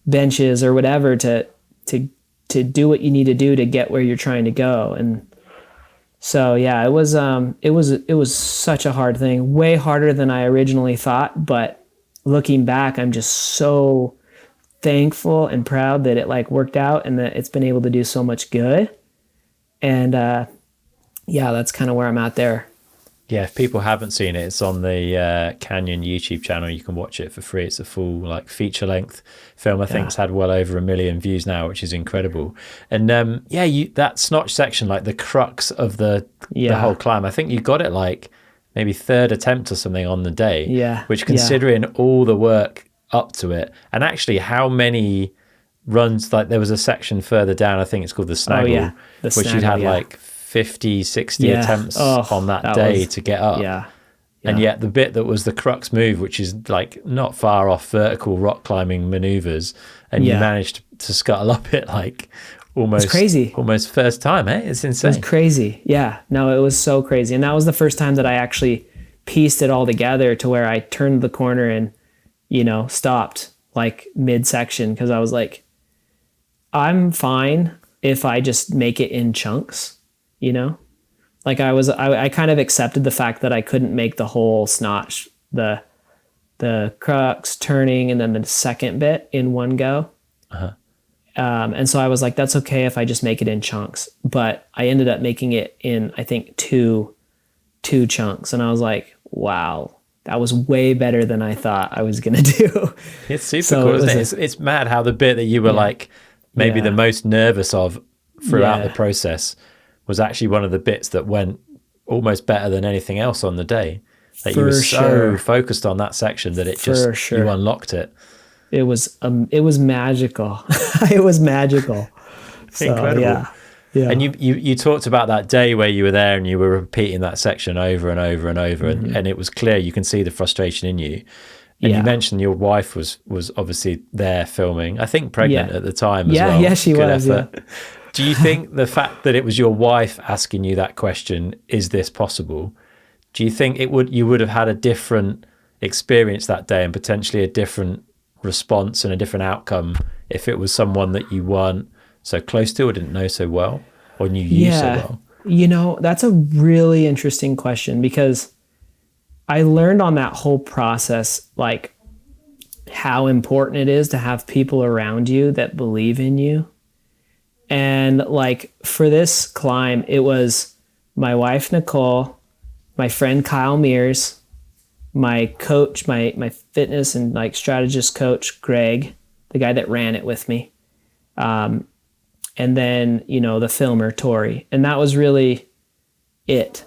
benches or whatever to do what you need to do to get where you're trying to go. And so, yeah, it was such a hard thing, way harder than I originally thought. But looking back, I'm just so thankful and proud that it like worked out and that it's been able to do so much good. And yeah, that's kind of where I'm at there. Yeah, if people haven't seen it, it's on the Canyon YouTube channel. You can watch it for free. It's a full like feature length film. I think it's had well over 1 million views now, which is incredible. And that snotch section, like the crux of the whole climb, I think you got it like maybe third attempt or something on the day. Yeah. Which, considering all the work up to it, and actually how many runs, like there was a section further down, I think it's called the Snaggle, which you'd had like 50, 60 attempts on that day to get up. Yeah. And yet the bit that was the crux move, which is like not far off vertical rock climbing maneuvers, and you managed to scuttle up it like almost crazy, almost first time. It's insane. It was crazy. Yeah, no, it was so crazy. And that was the first time that I actually pieced it all together to where I turned the corner and, you know, stopped like midsection, because I was like, I'm fine if I just make it in chunks, you know? Like I kind of accepted the fact that I couldn't make the whole snotch, the crux, turning, and then the second bit in one go. And so I was like, that's okay if I just make it in chunks. But I ended up making it in, I think, two chunks. And I was like, wow, that was way better than I thought I was going to do. It's super cool, isn't it? It's mad how the bit that you were like maybe the most nervous of throughout the process was actually one of the bits that went almost better than anything else on the day. That you were so focused on that section that it just you unlocked it. It was magical. It was magical. Incredible. Yeah. And you talked about that day where you were there and you were repeating that section over and over and over, and it was clear, you can see the frustration in you. And you mentioned your wife was obviously there filming, I think pregnant at the time as well. Yeah, she was. Yeah. Do you think the fact that it was your wife asking you that question, is this possible? Do you think you would have had a different experience that day and potentially a different response and a different outcome if it was someone that you weren't so close to or didn't know so well, or knew you so well? You know, that's a really interesting question, because I learned on that whole process, like how important it is to have people around you that believe in you. And like for this climb, it was my wife, Nicole, my friend, Kyle Mears, my coach, my fitness and like strategist coach, Greg, the guy that ran it with me. And then, you know, the filmer, Tori. And that was really it.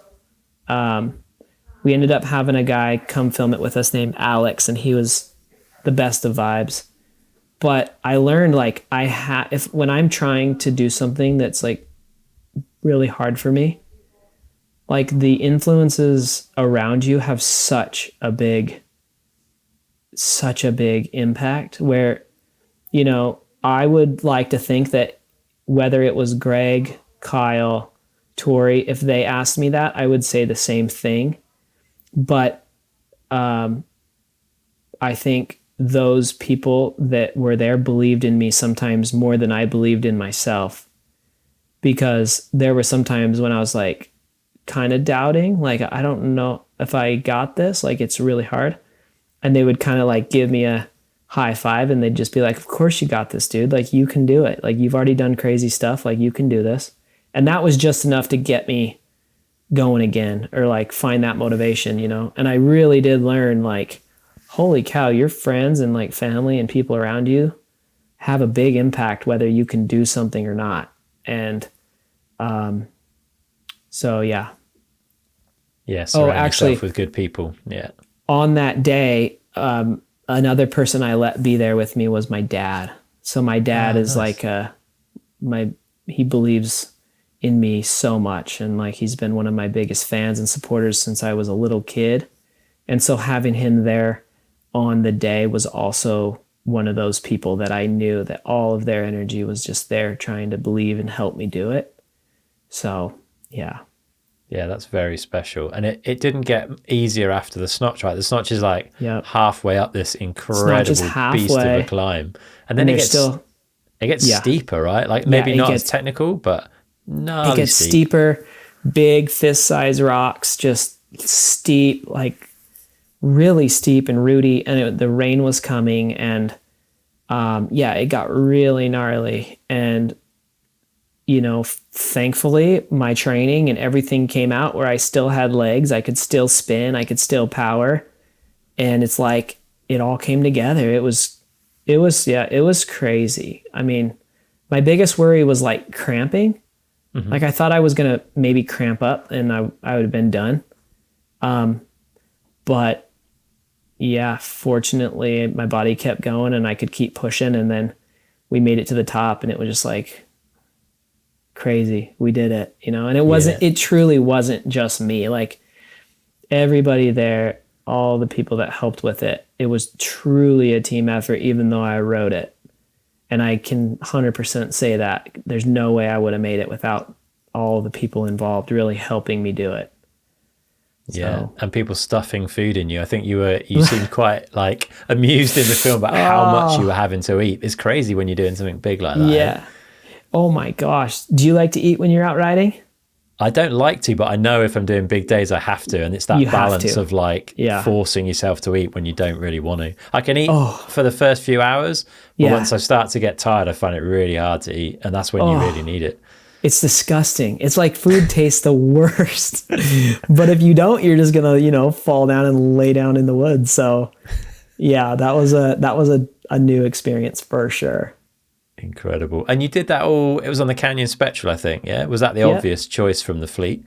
We ended up having a guy come film it with us named Alex, and he was the best of vibes. But I learned like when I'm trying to do something that's like really hard for me, like the influences around you have such a big impact, where, you know, I would like to think that whether it was Greg, Kyle, Tori, if they asked me that, I would say the same thing. But I think those people that were there believed in me sometimes more than I believed in myself, because there were some times when I was like kind of doubting, like, I don't know if I got this, like it's really hard. And they would kind of like give me a high five, and they'd just be like, of course you got this, dude. Like you can do it. Like you've already done crazy stuff. Like you can do this. And that was just enough to get me going again, or like find that motivation, you know? And I really did learn, like, holy cow, your friends and like family and people around you have a big impact whether you can do something or not. And so yeah. Yeah, surround yourself with good people. Yeah. On that day, another person I let be there with me was my dad. So my dad is nice. Like he believes in me so much, and like he's been one of my biggest fans and supporters since I was a little kid. And so having him there on the day was also one of those people that I knew that all of their energy was just there trying to believe and help me do it. So yeah. Yeah, that's very special. And it didn't get easier after the snotch, right? The snotch is like Yep. halfway up this Snotch is incredible beast of a halfway, climb. And then and it there's gets still, yeah, steeper, right? Like yeah, maybe not as technical, but it gnarly gets steep. steeper, big fist-sized rocks, just steep, like really steep and rooty. And the rain was coming, and yeah, it got really gnarly. And thankfully, my training and everything came out where I still had legs. I could still spin. I could still power. And it's like it all came together. It was crazy. I mean, my biggest worry was like cramping. Mm-hmm. Like I thought I was going to maybe cramp up and I would have been done. But yeah, fortunately my body kept going and I could keep pushing, and then we made it to the top, and it was just like crazy. We did it, and it truly wasn't just me. Like everybody there, all the people that helped with it, it was truly a team effort, even though I wrote it. And I can 100% say that there's no way I would have made it without all the people involved really helping me do it. Yeah, and people stuffing food in you. I think you seemed quite like amused in the film about how much you were having to eat. It's crazy when you're doing something big like that. Yeah. Oh my gosh. Do you like to eat when you're out riding? I don't like to, but I know if I'm doing big days, I have to. And it's that balance of like forcing yourself to eat when you don't really want to. I can eat for the first few hours, but once I start to get tired, I find it really hard to eat. And that's when you really need it. It's disgusting. It's like food tastes the worst. But if you don't, you're just going to, fall down and lay down in the woods. So yeah, that was a new experience for sure. Incredible. And you did that it was on the Canyon Spectral, I think. Yeah. Was that the obvious choice from the fleet?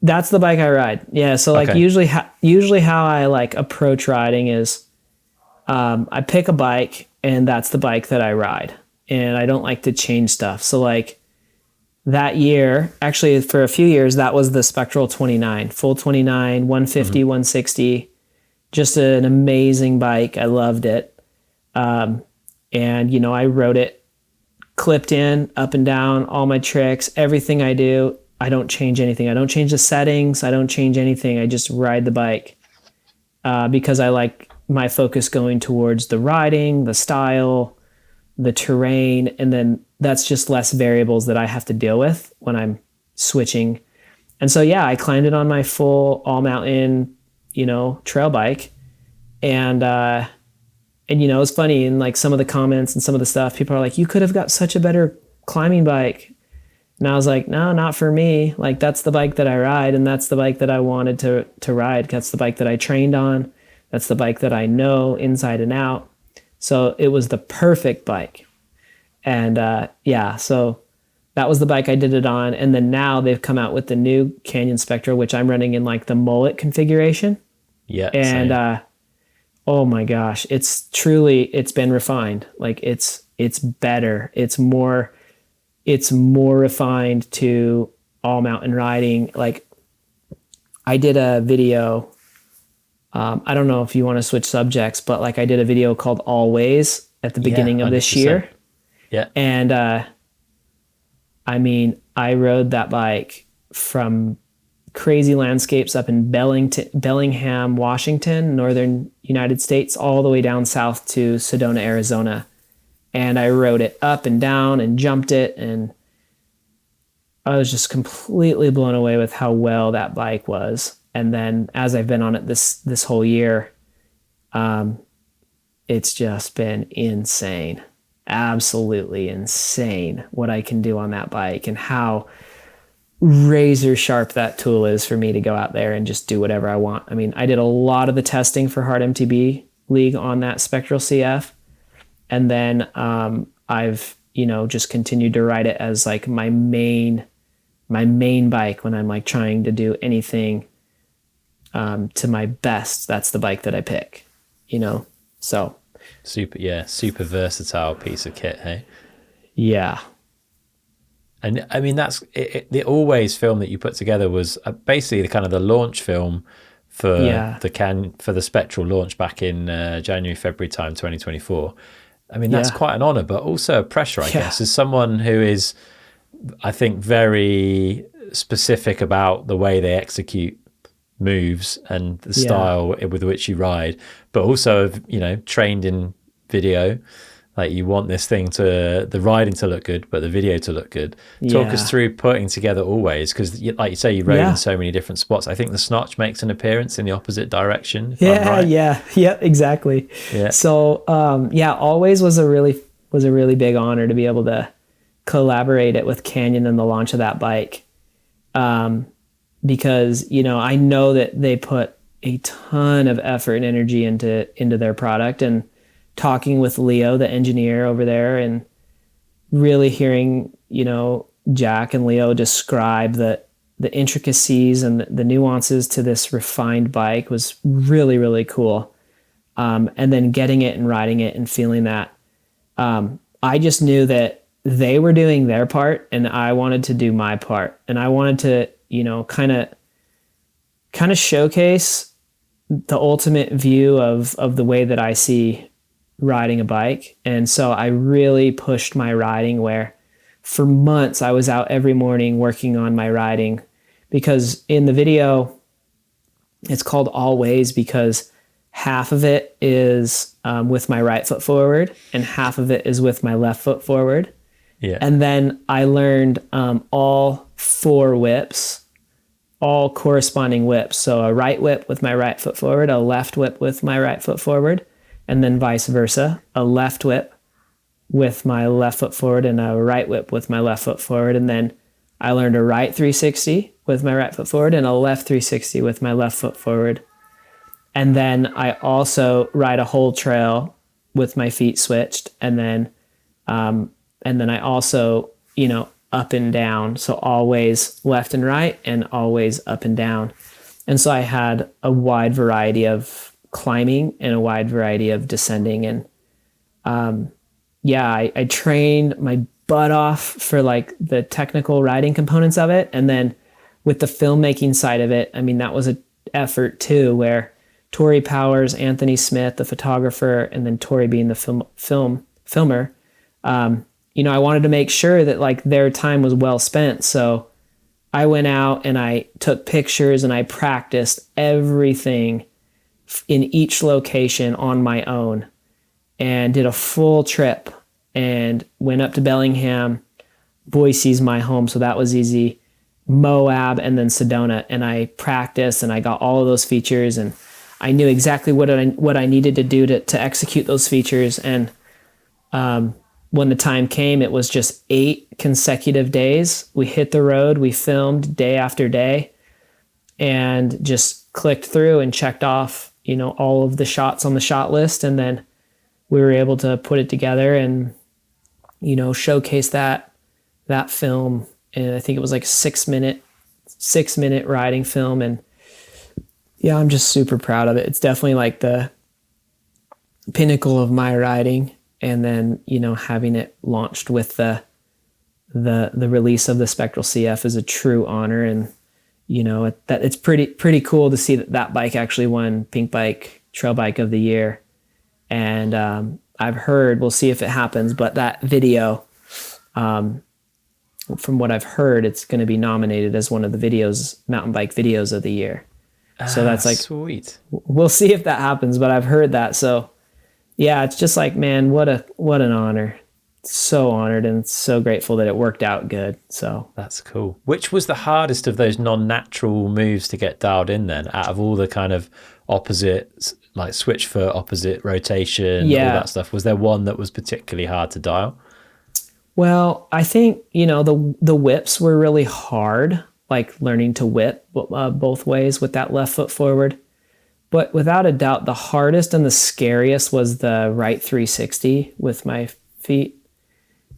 That's the bike I ride. Yeah. So like usually how I like approach riding is, I pick a bike and that's the bike that I ride, and I don't like to change stuff. So like that year, actually for a few years, that was the Spectral 29, full 29, 150, 160, just an amazing bike. I loved it. And I rode it clipped in, up and down, all my tricks, everything I do. I don't change anything. I don't change the settings. I don't change anything. I just ride the bike because I like my focus going towards the riding, the style, the terrain, and then that's just less variables that I have to deal with when I'm switching. And so, yeah, I climbed it on my full all mountain, trail bike. And it's funny, in like some of the comments and some of the stuff, people are like, you could have got such a better climbing bike. And I was like, no, not for me. Like that's the bike that I ride, and that's the bike that I wanted to ride. That's the bike that I trained on. That's the bike that I know inside and out. So it was the perfect bike. And so that was the bike I did it on. And then now they've come out with the new Canyon Spectral, which I'm running in like the mullet configuration. Yeah. And oh my gosh, it's been refined. Like it's better. It's more refined to all mountain riding. Like I did a video, I don't know if you want to switch subjects, but like I did a video called Always at the beginning of this year. Yeah. And I rode that bike from crazy landscapes up in Bellingham, Washington, northern United States, all the way down south to Sedona, Arizona. And I rode it up and down and jumped it, and I was just completely blown away with how well that bike was. And then as I've been on it this whole year, it's just been insane. Absolutely insane what I can do on that bike, and how razor sharp that tool is for me to go out there and just do whatever I want. I mean, I did a lot of the testing for Hard MTB League on that Spectral CF. And then I've, just continued to ride it as like my main bike when I'm like trying to do anything to my best. That's the bike that I pick, so. Super versatile piece of kit, hey? Yeah. And I mean, that's the Always film that you put together was basically the kind of the launch film for the Spectral launch back in January, February time, 2024. I mean, that's quite an honor, but also a pressure, I guess, as someone who is I think, very specific about the way they execute moves and the style with which you ride, but also, you know, trained in video. Like, you want this thing to, the riding to look good, but the video to look good. Talk us through putting together Always, because like you say, you rode in so many different spots. I think the snotch makes an appearance in the opposite direction, if I'm right. Yeah, exactly. Yeah. So Always was a really big honor to be able to collaborate it with Canyon in the launch of that bike. Because, you know, I know that they put a ton of effort and energy into their product, and talking with Leo, the engineer over there, and really hearing, you know, Jack and Leo describe the intricacies and the nuances to this refined bike was really, really cool. And then getting it and riding it and feeling that, I just knew that they were doing their part and I wanted to do my part. And I wanted to, you know, kind of showcase the ultimate view of the way that I see riding a bike. And so I really pushed my riding, where for months I was out every morning working on my riding, because in the video it's called Always because half of it is with my right foot forward and half of it is with my left foot forward. Yeah. And then I learned all 4 whips, all corresponding whips. So a right whip with my right foot forward, a left whip with my right foot forward, and then vice versa, a left whip with my left foot forward and a right whip with my left foot forward. And then I learned a right 360 with my right foot forward and a left 360 with my left foot forward. And then I also ride a whole trail with my feet switched. And then I also, you know, up and down. So always left and right and always up and down. And so I had a wide variety of climbing and a wide variety of descending. And I trained my butt off for like the technical riding components of it. And then with the filmmaking side of it, I mean, that was an effort too, where Tori Powers, Anthony Smith, the photographer, and then Tori being the filmer, you know, I wanted to make sure that like their time was well spent. So I went out and I took pictures and I practiced everything in each location on my own, and did a full trip and went up to Bellingham. Boise's my home, so that was easy. Moab and then Sedona, and I practiced and I got all of those features, and I knew exactly what I needed to do to execute those features. And when the time came, it was just 8 consecutive days. We hit the road, we filmed day after day, and just clicked through and checked off, you know, all of the shots on the shot list. And then we were able to put it together and, you know, showcase that film. And I think it was like a 6 minute riding film. And yeah, I'm just super proud of it. It's definitely like the pinnacle of my riding. And then, you know, having it launched with the release of the Spectral CF is a true honor. And, you know, it's pretty cool to see that bike actually won Pink Bike Trail Bike of the Year. And I've heard, we'll see if it happens, but that video, from what I've heard, it's going to be nominated as one of the mountain bike videos of the year. So that's like, sweet. We'll see if that happens, but I've heard that. So yeah, it's just like, man, what an honor. So honored and so grateful that it worked out good. So that's cool. Which was the hardest of those non-natural moves to get dialed in then, out of all the kind of opposite, like switch foot, opposite rotation, all that stuff? Was there one that was particularly hard to dial? Well, I think, you know, the whips were really hard, like learning to whip both ways with that left foot forward. But without a doubt, the hardest and the scariest was the right 360 with my feet,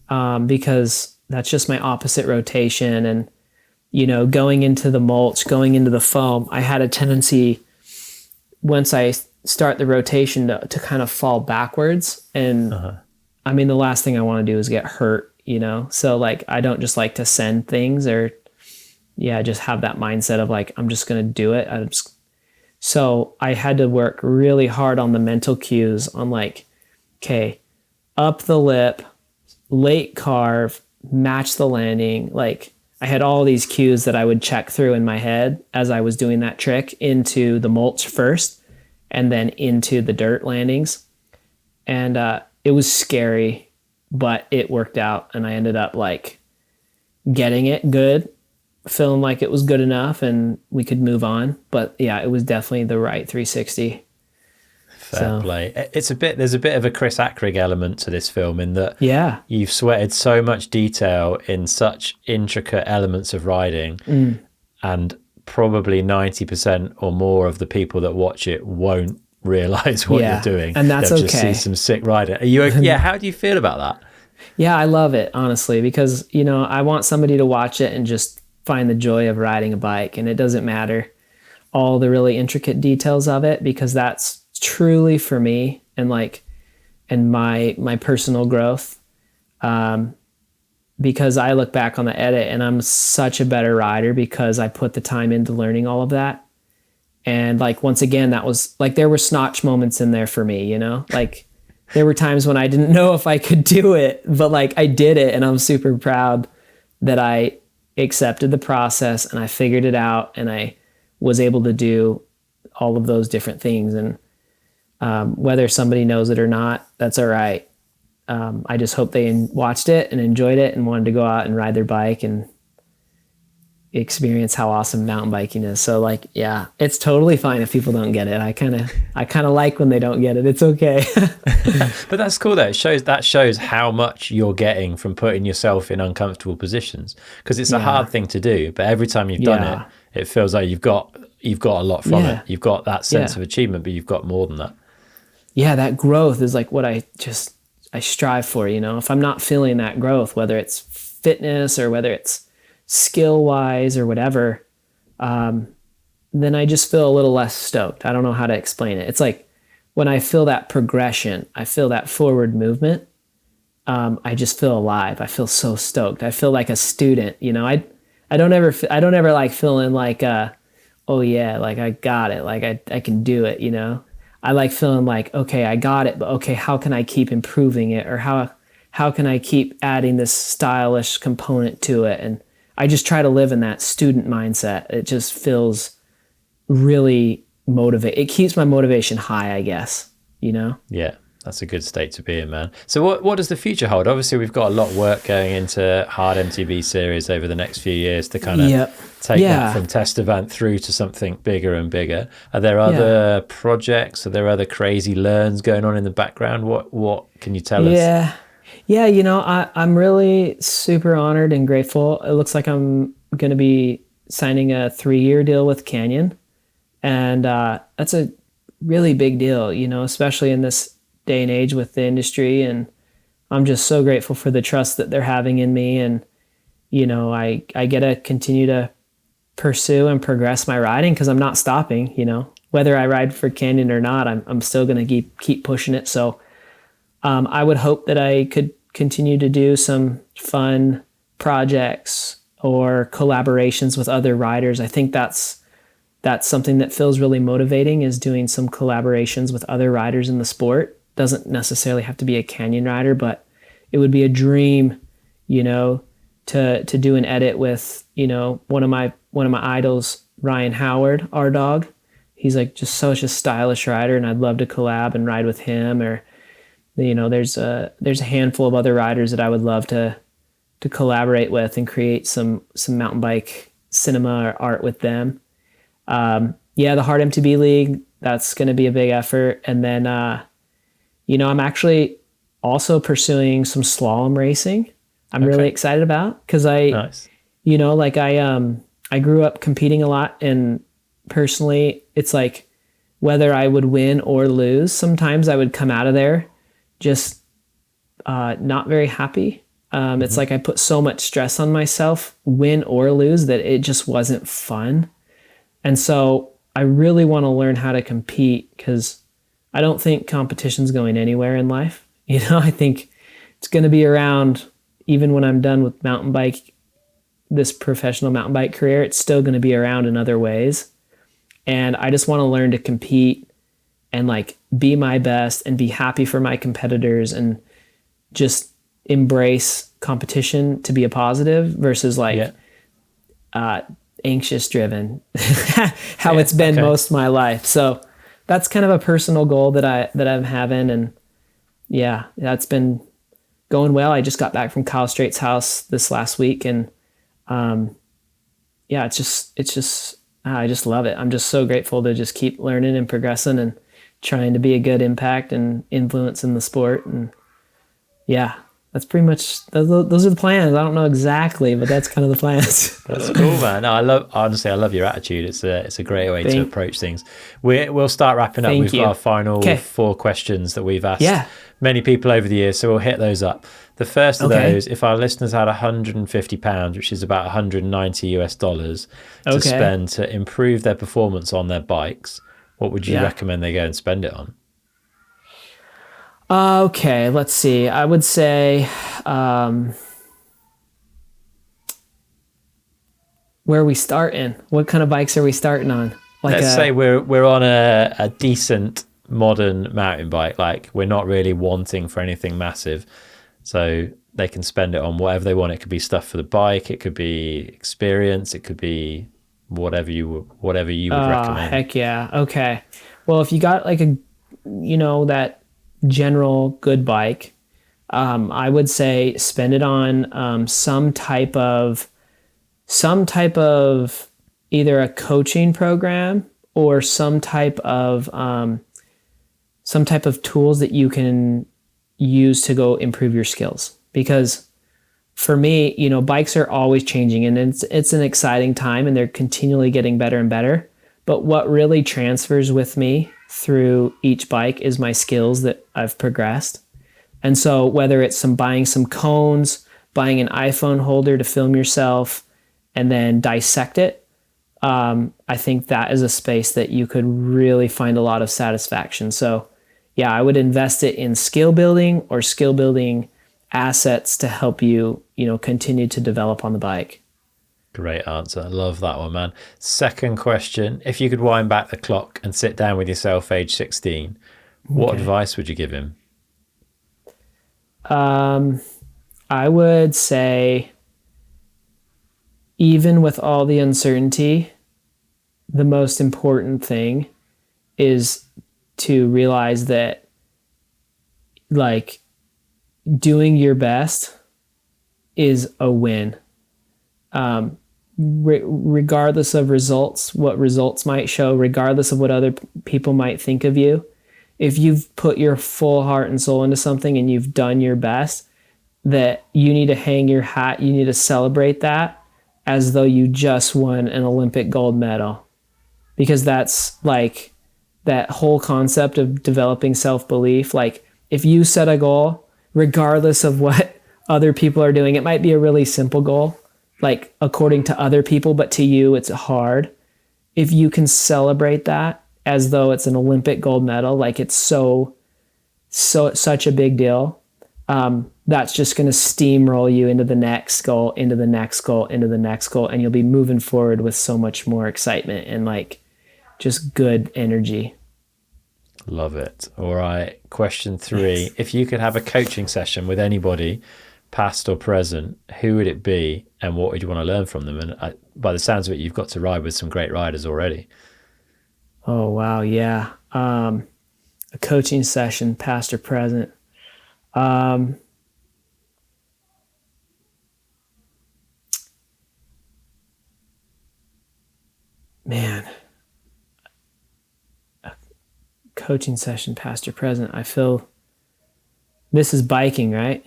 because that's just my opposite rotation. And, you know, going into the mulch, going into the foam, I had a tendency, once I start the rotation, to kind of fall backwards. And I mean, the last thing I want to do is get hurt, you know? So like, I don't just like to send things or just have that mindset of like, I'm just going to do it. So I had to work really hard on the mental cues on like, okay, up the lip, late carve, match the landing. Like I had all these cues that I would check through in my head as I was doing that trick into the mulch first and then into the dirt landings. And it was scary, but it worked out. And I ended up like getting it good, feeling like it was good enough and we could move on. But yeah, it was definitely the right 360. Fair play. There's a bit of a Chris Ackrig element to this film in that you've sweated so much detail in such intricate elements of riding, and probably 90% or more of the people that watch it won't realize what you're doing. And that's They'll okay. just see some sick riding. Are you okay? Yeah, how do you feel about that? Yeah, I love it, honestly, because, you know, I want somebody to watch it and just find the joy of riding a bike. And it doesn't matter all the really intricate details of it, because that's truly for me and like, and my personal growth. Because I look back on the edit and I'm such a better rider because I put the time into learning all of that. And like, once again, that was like, there were snotch moments in there for me, you know, like there were times when I didn't know if I could do it, but like I did it. And I'm super proud that I accepted the process and I figured it out and I was able to do all of those different things. And whether somebody knows it or not, that's all right. I just hope they watched it and enjoyed it and wanted to go out and ride their bike and experience how awesome mountain biking is. So like, yeah, it's totally fine if people don't get it. I kind of like when they don't get it. It's okay. But that's cool though. That shows how much you're getting from putting yourself in uncomfortable positions, because it's a hard thing to do, but every time you've done it, it feels like you've got a lot from it. You've got that sense of achievement, but you've got more than that. Yeah, that growth is like what I strive for, you know. If I'm not feeling that growth, whether it's fitness or whether it's skill wise or whatever, then I just feel a little less stoked. I don't know how to explain it. It's like when I feel that progression, I feel that forward movement, I just feel alive. I feel so stoked. I feel like a student, you know. I don't ever like feeling like oh yeah, like I got it, like I can do it, you know. I like feeling like, okay, I got it, but okay, how can I keep improving it? Or how can I keep adding this stylish component to it? And I just try to live in that student mindset. It just feels really motivating. It keeps my motivation high, I guess, you know? Yeah, that's a good state to be in, man. So what does the future hold? Obviously, we've got a lot of work going into Hard MTB series over the next few years to kind of take that from test event through to something bigger and bigger. Are there other projects? Are there other crazy learns going on in the background? What can you tell us? Yeah, you know, I'm really super honored and grateful. It looks like I'm going to be signing a 3-year deal with Canyon. And that's a really big deal, you know, especially in this day and age with the industry. And I'm just so grateful for the trust that they're having in me. And, you know, I get to continue to pursue and progress my riding because I'm not stopping, you know, whether I ride for Canyon or not, I'm still going to keep pushing it. So I would hope that I could continue to do some fun projects or collaborations with other riders. I think that's something that feels really motivating, is doing some collaborations with other riders in the sport. Doesn't necessarily have to be a Canyon rider, but it would be a dream, you know, to do an edit with, you know, one of my idols, Ryan Howard, our dog. He's like just such a stylish rider, and I'd love to collab and ride with him. Or, you know, there's a handful of other riders that I would love to collaborate with and create some mountain bike cinema or art with them. The Hard MTB League, that's going to be a big effort. And then, you know, I'm actually also pursuing some slalom racing. I'm really excited about, because you know, like I grew up competing a lot, and personally, it's like whether I would win or lose, sometimes I would come out of there just not very happy. It's like I put so much stress on myself, win or lose, that it just wasn't fun. And so I really want to learn how to compete, because I don't think competition's going anywhere in life. You know, I think it's going to be around even when I'm done with mountain bike, this professional mountain bike career. It's still going to be around in other ways. And I just want to learn to compete and like be my best and be happy for my competitors and just embrace competition to be a positive versus like anxious driven, how it's been most of my life. So that's kind of a personal goal that I'm having. And yeah, that's been going well. I just got back from Kyle Straight's house this last week, and it's just I just love it. I'm just so grateful to just keep learning and progressing and trying to be a good impact and influence in the sport. And yeah, that's pretty much, those are the plans. I don't know exactly, but that's kind of the plans. That's cool, man. No, I love your attitude. It's a great way to approach things. We'll start wrapping up with our final 4 questions that we've asked many people over the years. So we'll hit those up. The first of those, if our listeners had £150, which is about $190 to spend to improve their performance on their bikes, what would you recommend they go and spend it on? Okay, let's see. I would say, where are we starting? What kind of bikes are we starting on? Let's say we're on a decent modern mountain bike. Like, we're not really wanting for anything massive, so they can spend it on whatever they want. It could be stuff for the bike. It could be experience. It could be whatever you would recommend. Heck yeah. Okay. Well, if you got like that general good bike, I would say spend it on some type of either a coaching program or some type of tools that you can use to go improve your skills. Because for me, bikes are always changing, and it's an exciting time, and they're continually getting better and better. But what really transfers with me through each bike is my skills that I've progressed. And so whether it's buying some cones, buying an iPhone holder to film yourself and then dissect it, I think that is a space that you could really find a lot of satisfaction. So yeah, I would invest it in skill building or skill building assets to help you, continue to develop on the bike. Great answer. I love that one, man. Second question. If you could wind back the clock and sit down with yourself age 16, what advice would you give him? I would say, even with all the uncertainty, the most important thing is to realize that, like, doing your best is a win. Regardless of results, what results might show, regardless of what other people might think of you, if you've put your full heart and soul into something and you've done your best, that you need to hang your hat, you need to celebrate that as though you just won an Olympic gold medal. Because that's like that whole concept of developing self-belief. Like, if you set a goal, regardless of what other people are doing, it might be a really simple goal, like according to other people, but to you it's hard. If you can celebrate that as though it's an Olympic gold medal, like it's such a big deal, that's just going to steamroll you into the next goal, into the next goal, into the next goal, and you'll be moving forward with so much more excitement and like just good energy. Love it. All right. Question 3. If you could have a coaching session with anybody, past or present, who would it be and what would you want to learn from them? And by the sounds of it, you've got to ride with some great riders already. Oh, wow. Yeah. A coaching session, past or present. Man, a coaching session, past or present. I feel this is biking, right?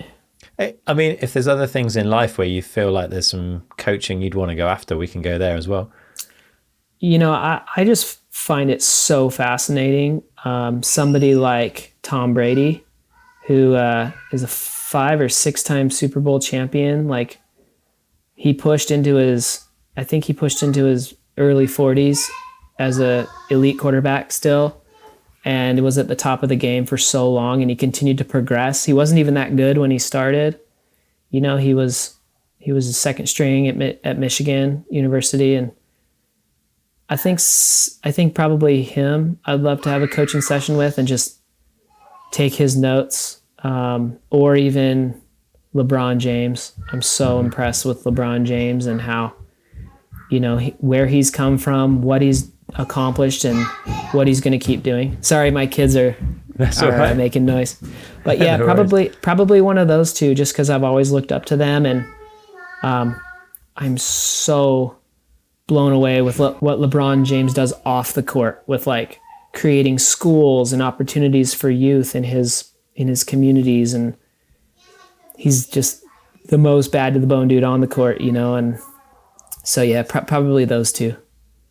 I mean, if there's other things in life where you feel like there's some coaching you'd want to go after, we can go there as well. I just find it so fascinating. Somebody like Tom Brady, who is a 5 or 6 time Super Bowl champion, like he pushed into his early 40s as a elite quarterback still, and was at the top of the game for so long, and he continued to progress. He wasn't even that good when he started. He was a second string at Michigan University, and I think probably him I'd love to have a coaching session with and just take his notes, or even LeBron James. I'm so impressed with LeBron James and how, where he's come from, what he's accomplished, and what he's going to keep doing. Sorry, my kids are making noise. But yeah, No probably one of those two, just because I've always looked up to them. And I'm so blown away with what LeBron James does off the court with like creating schools and opportunities for youth in his communities. And he's just the most bad to the bone dude on the court, and so yeah, probably those two.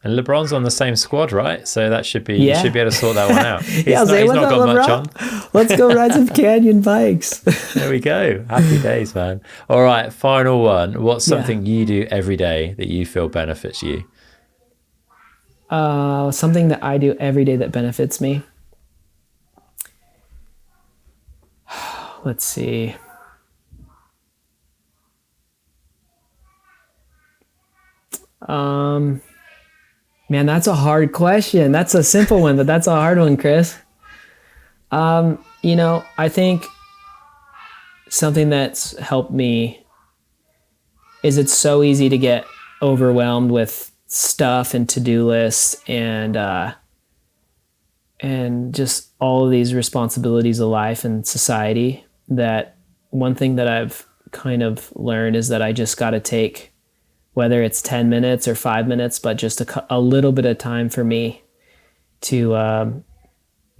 And LeBron's on the same squad, right? So that should be you should be able to sort that one out. He's Yeah, he's not got much on. Let's go ride some canyon bikes. There we go. Happy days, man. All right, final one. What's something you do every day that you feel benefits you? Something that I do every day that benefits me. Let's see. Man, that's a hard question. That's a simple one, but that's a hard one, Chris. I think something that's helped me is it's so easy to get overwhelmed with stuff and to-do lists and just all of these responsibilities of life and society, that one thing that I've kind of learned is that I just got to take, whether it's 10 minutes or 5 minutes, but just a little bit of time for me to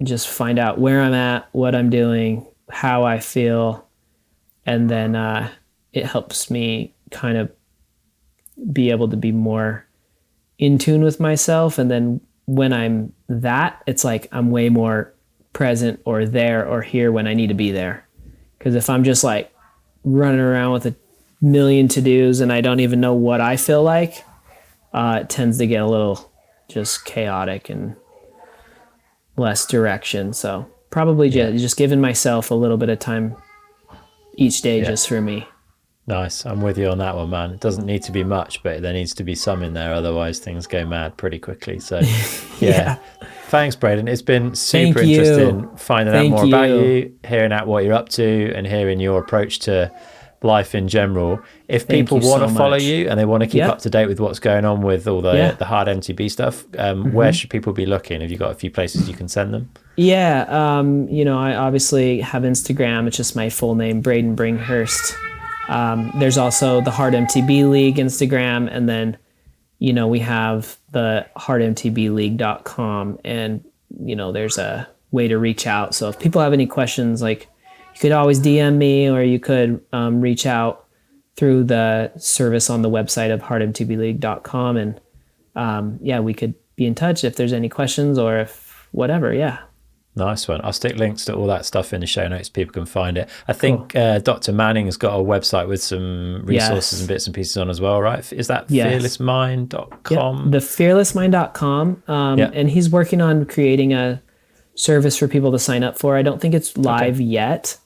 just find out where I'm at, what I'm doing, how I feel. And then it helps me kind of be able to be more in tune with myself. And then when I'm it's like I'm way more present or there or here when I need to be there. Because if I'm just like running around with a million to-dos and I don't even know what I feel like, it tends to get a little just chaotic and less direction. So probably just giving myself a little bit of time each day just for me. Nice. I'm with you on that one, man. It doesn't need to be much, but there needs to be some in there. Otherwise things go mad pretty quickly. So yeah. Thanks, Braydon. It's been super interesting finding out more about you, hearing out what you're up to and hearing your approach to life in general. If people want to follow you and they want to keep up to date with what's going on with all the hard MTB stuff, where should people be looking? Have you got a few places you can send them? I obviously have Instagram. It's just my full name, Braydon Bringhurst. There's also the Hard MTB League Instagram, and then we have the hardmtbleague.com, and there's a way to reach out. So if people have any questions, like, you could always DM me, or you could reach out through the service on the website of hardmtbleague.com. And we could be in touch if there's any questions or if whatever. Yeah. Nice one. I'll stick links to all that stuff in the show notes. People can find it. I think Dr. Manning has got a website with some resources and bits and pieces on as well, right? Is that fearlessmind.com? Yep. The fearlessmind.com. And he's working on creating a service for people to sign up for. I don't think it's live yet.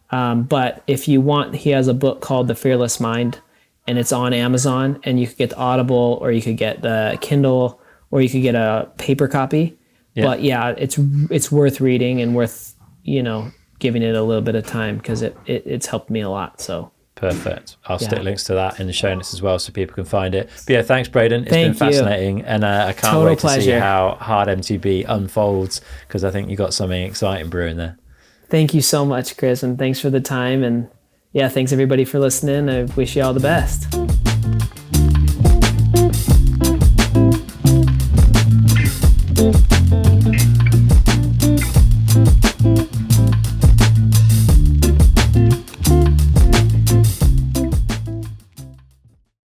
But if you want, he has a book called The Fearless Mind, and it's on Amazon, and you could get the Audible, or you could get the Kindle, or you could get a paper copy. Yeah. But it's worth reading and worth, giving it a little bit of time, because it's helped me a lot. So perfect. I'll stick links to that in the show notes as well, so people can find it. But yeah, thanks, Braydon. It's been fascinating, and I can't wait to see how Hard MTB unfolds, because I think you got something exciting brewing there. Thank you so much, Chris, and thanks for the time. And thanks everybody for listening. I wish you all the best.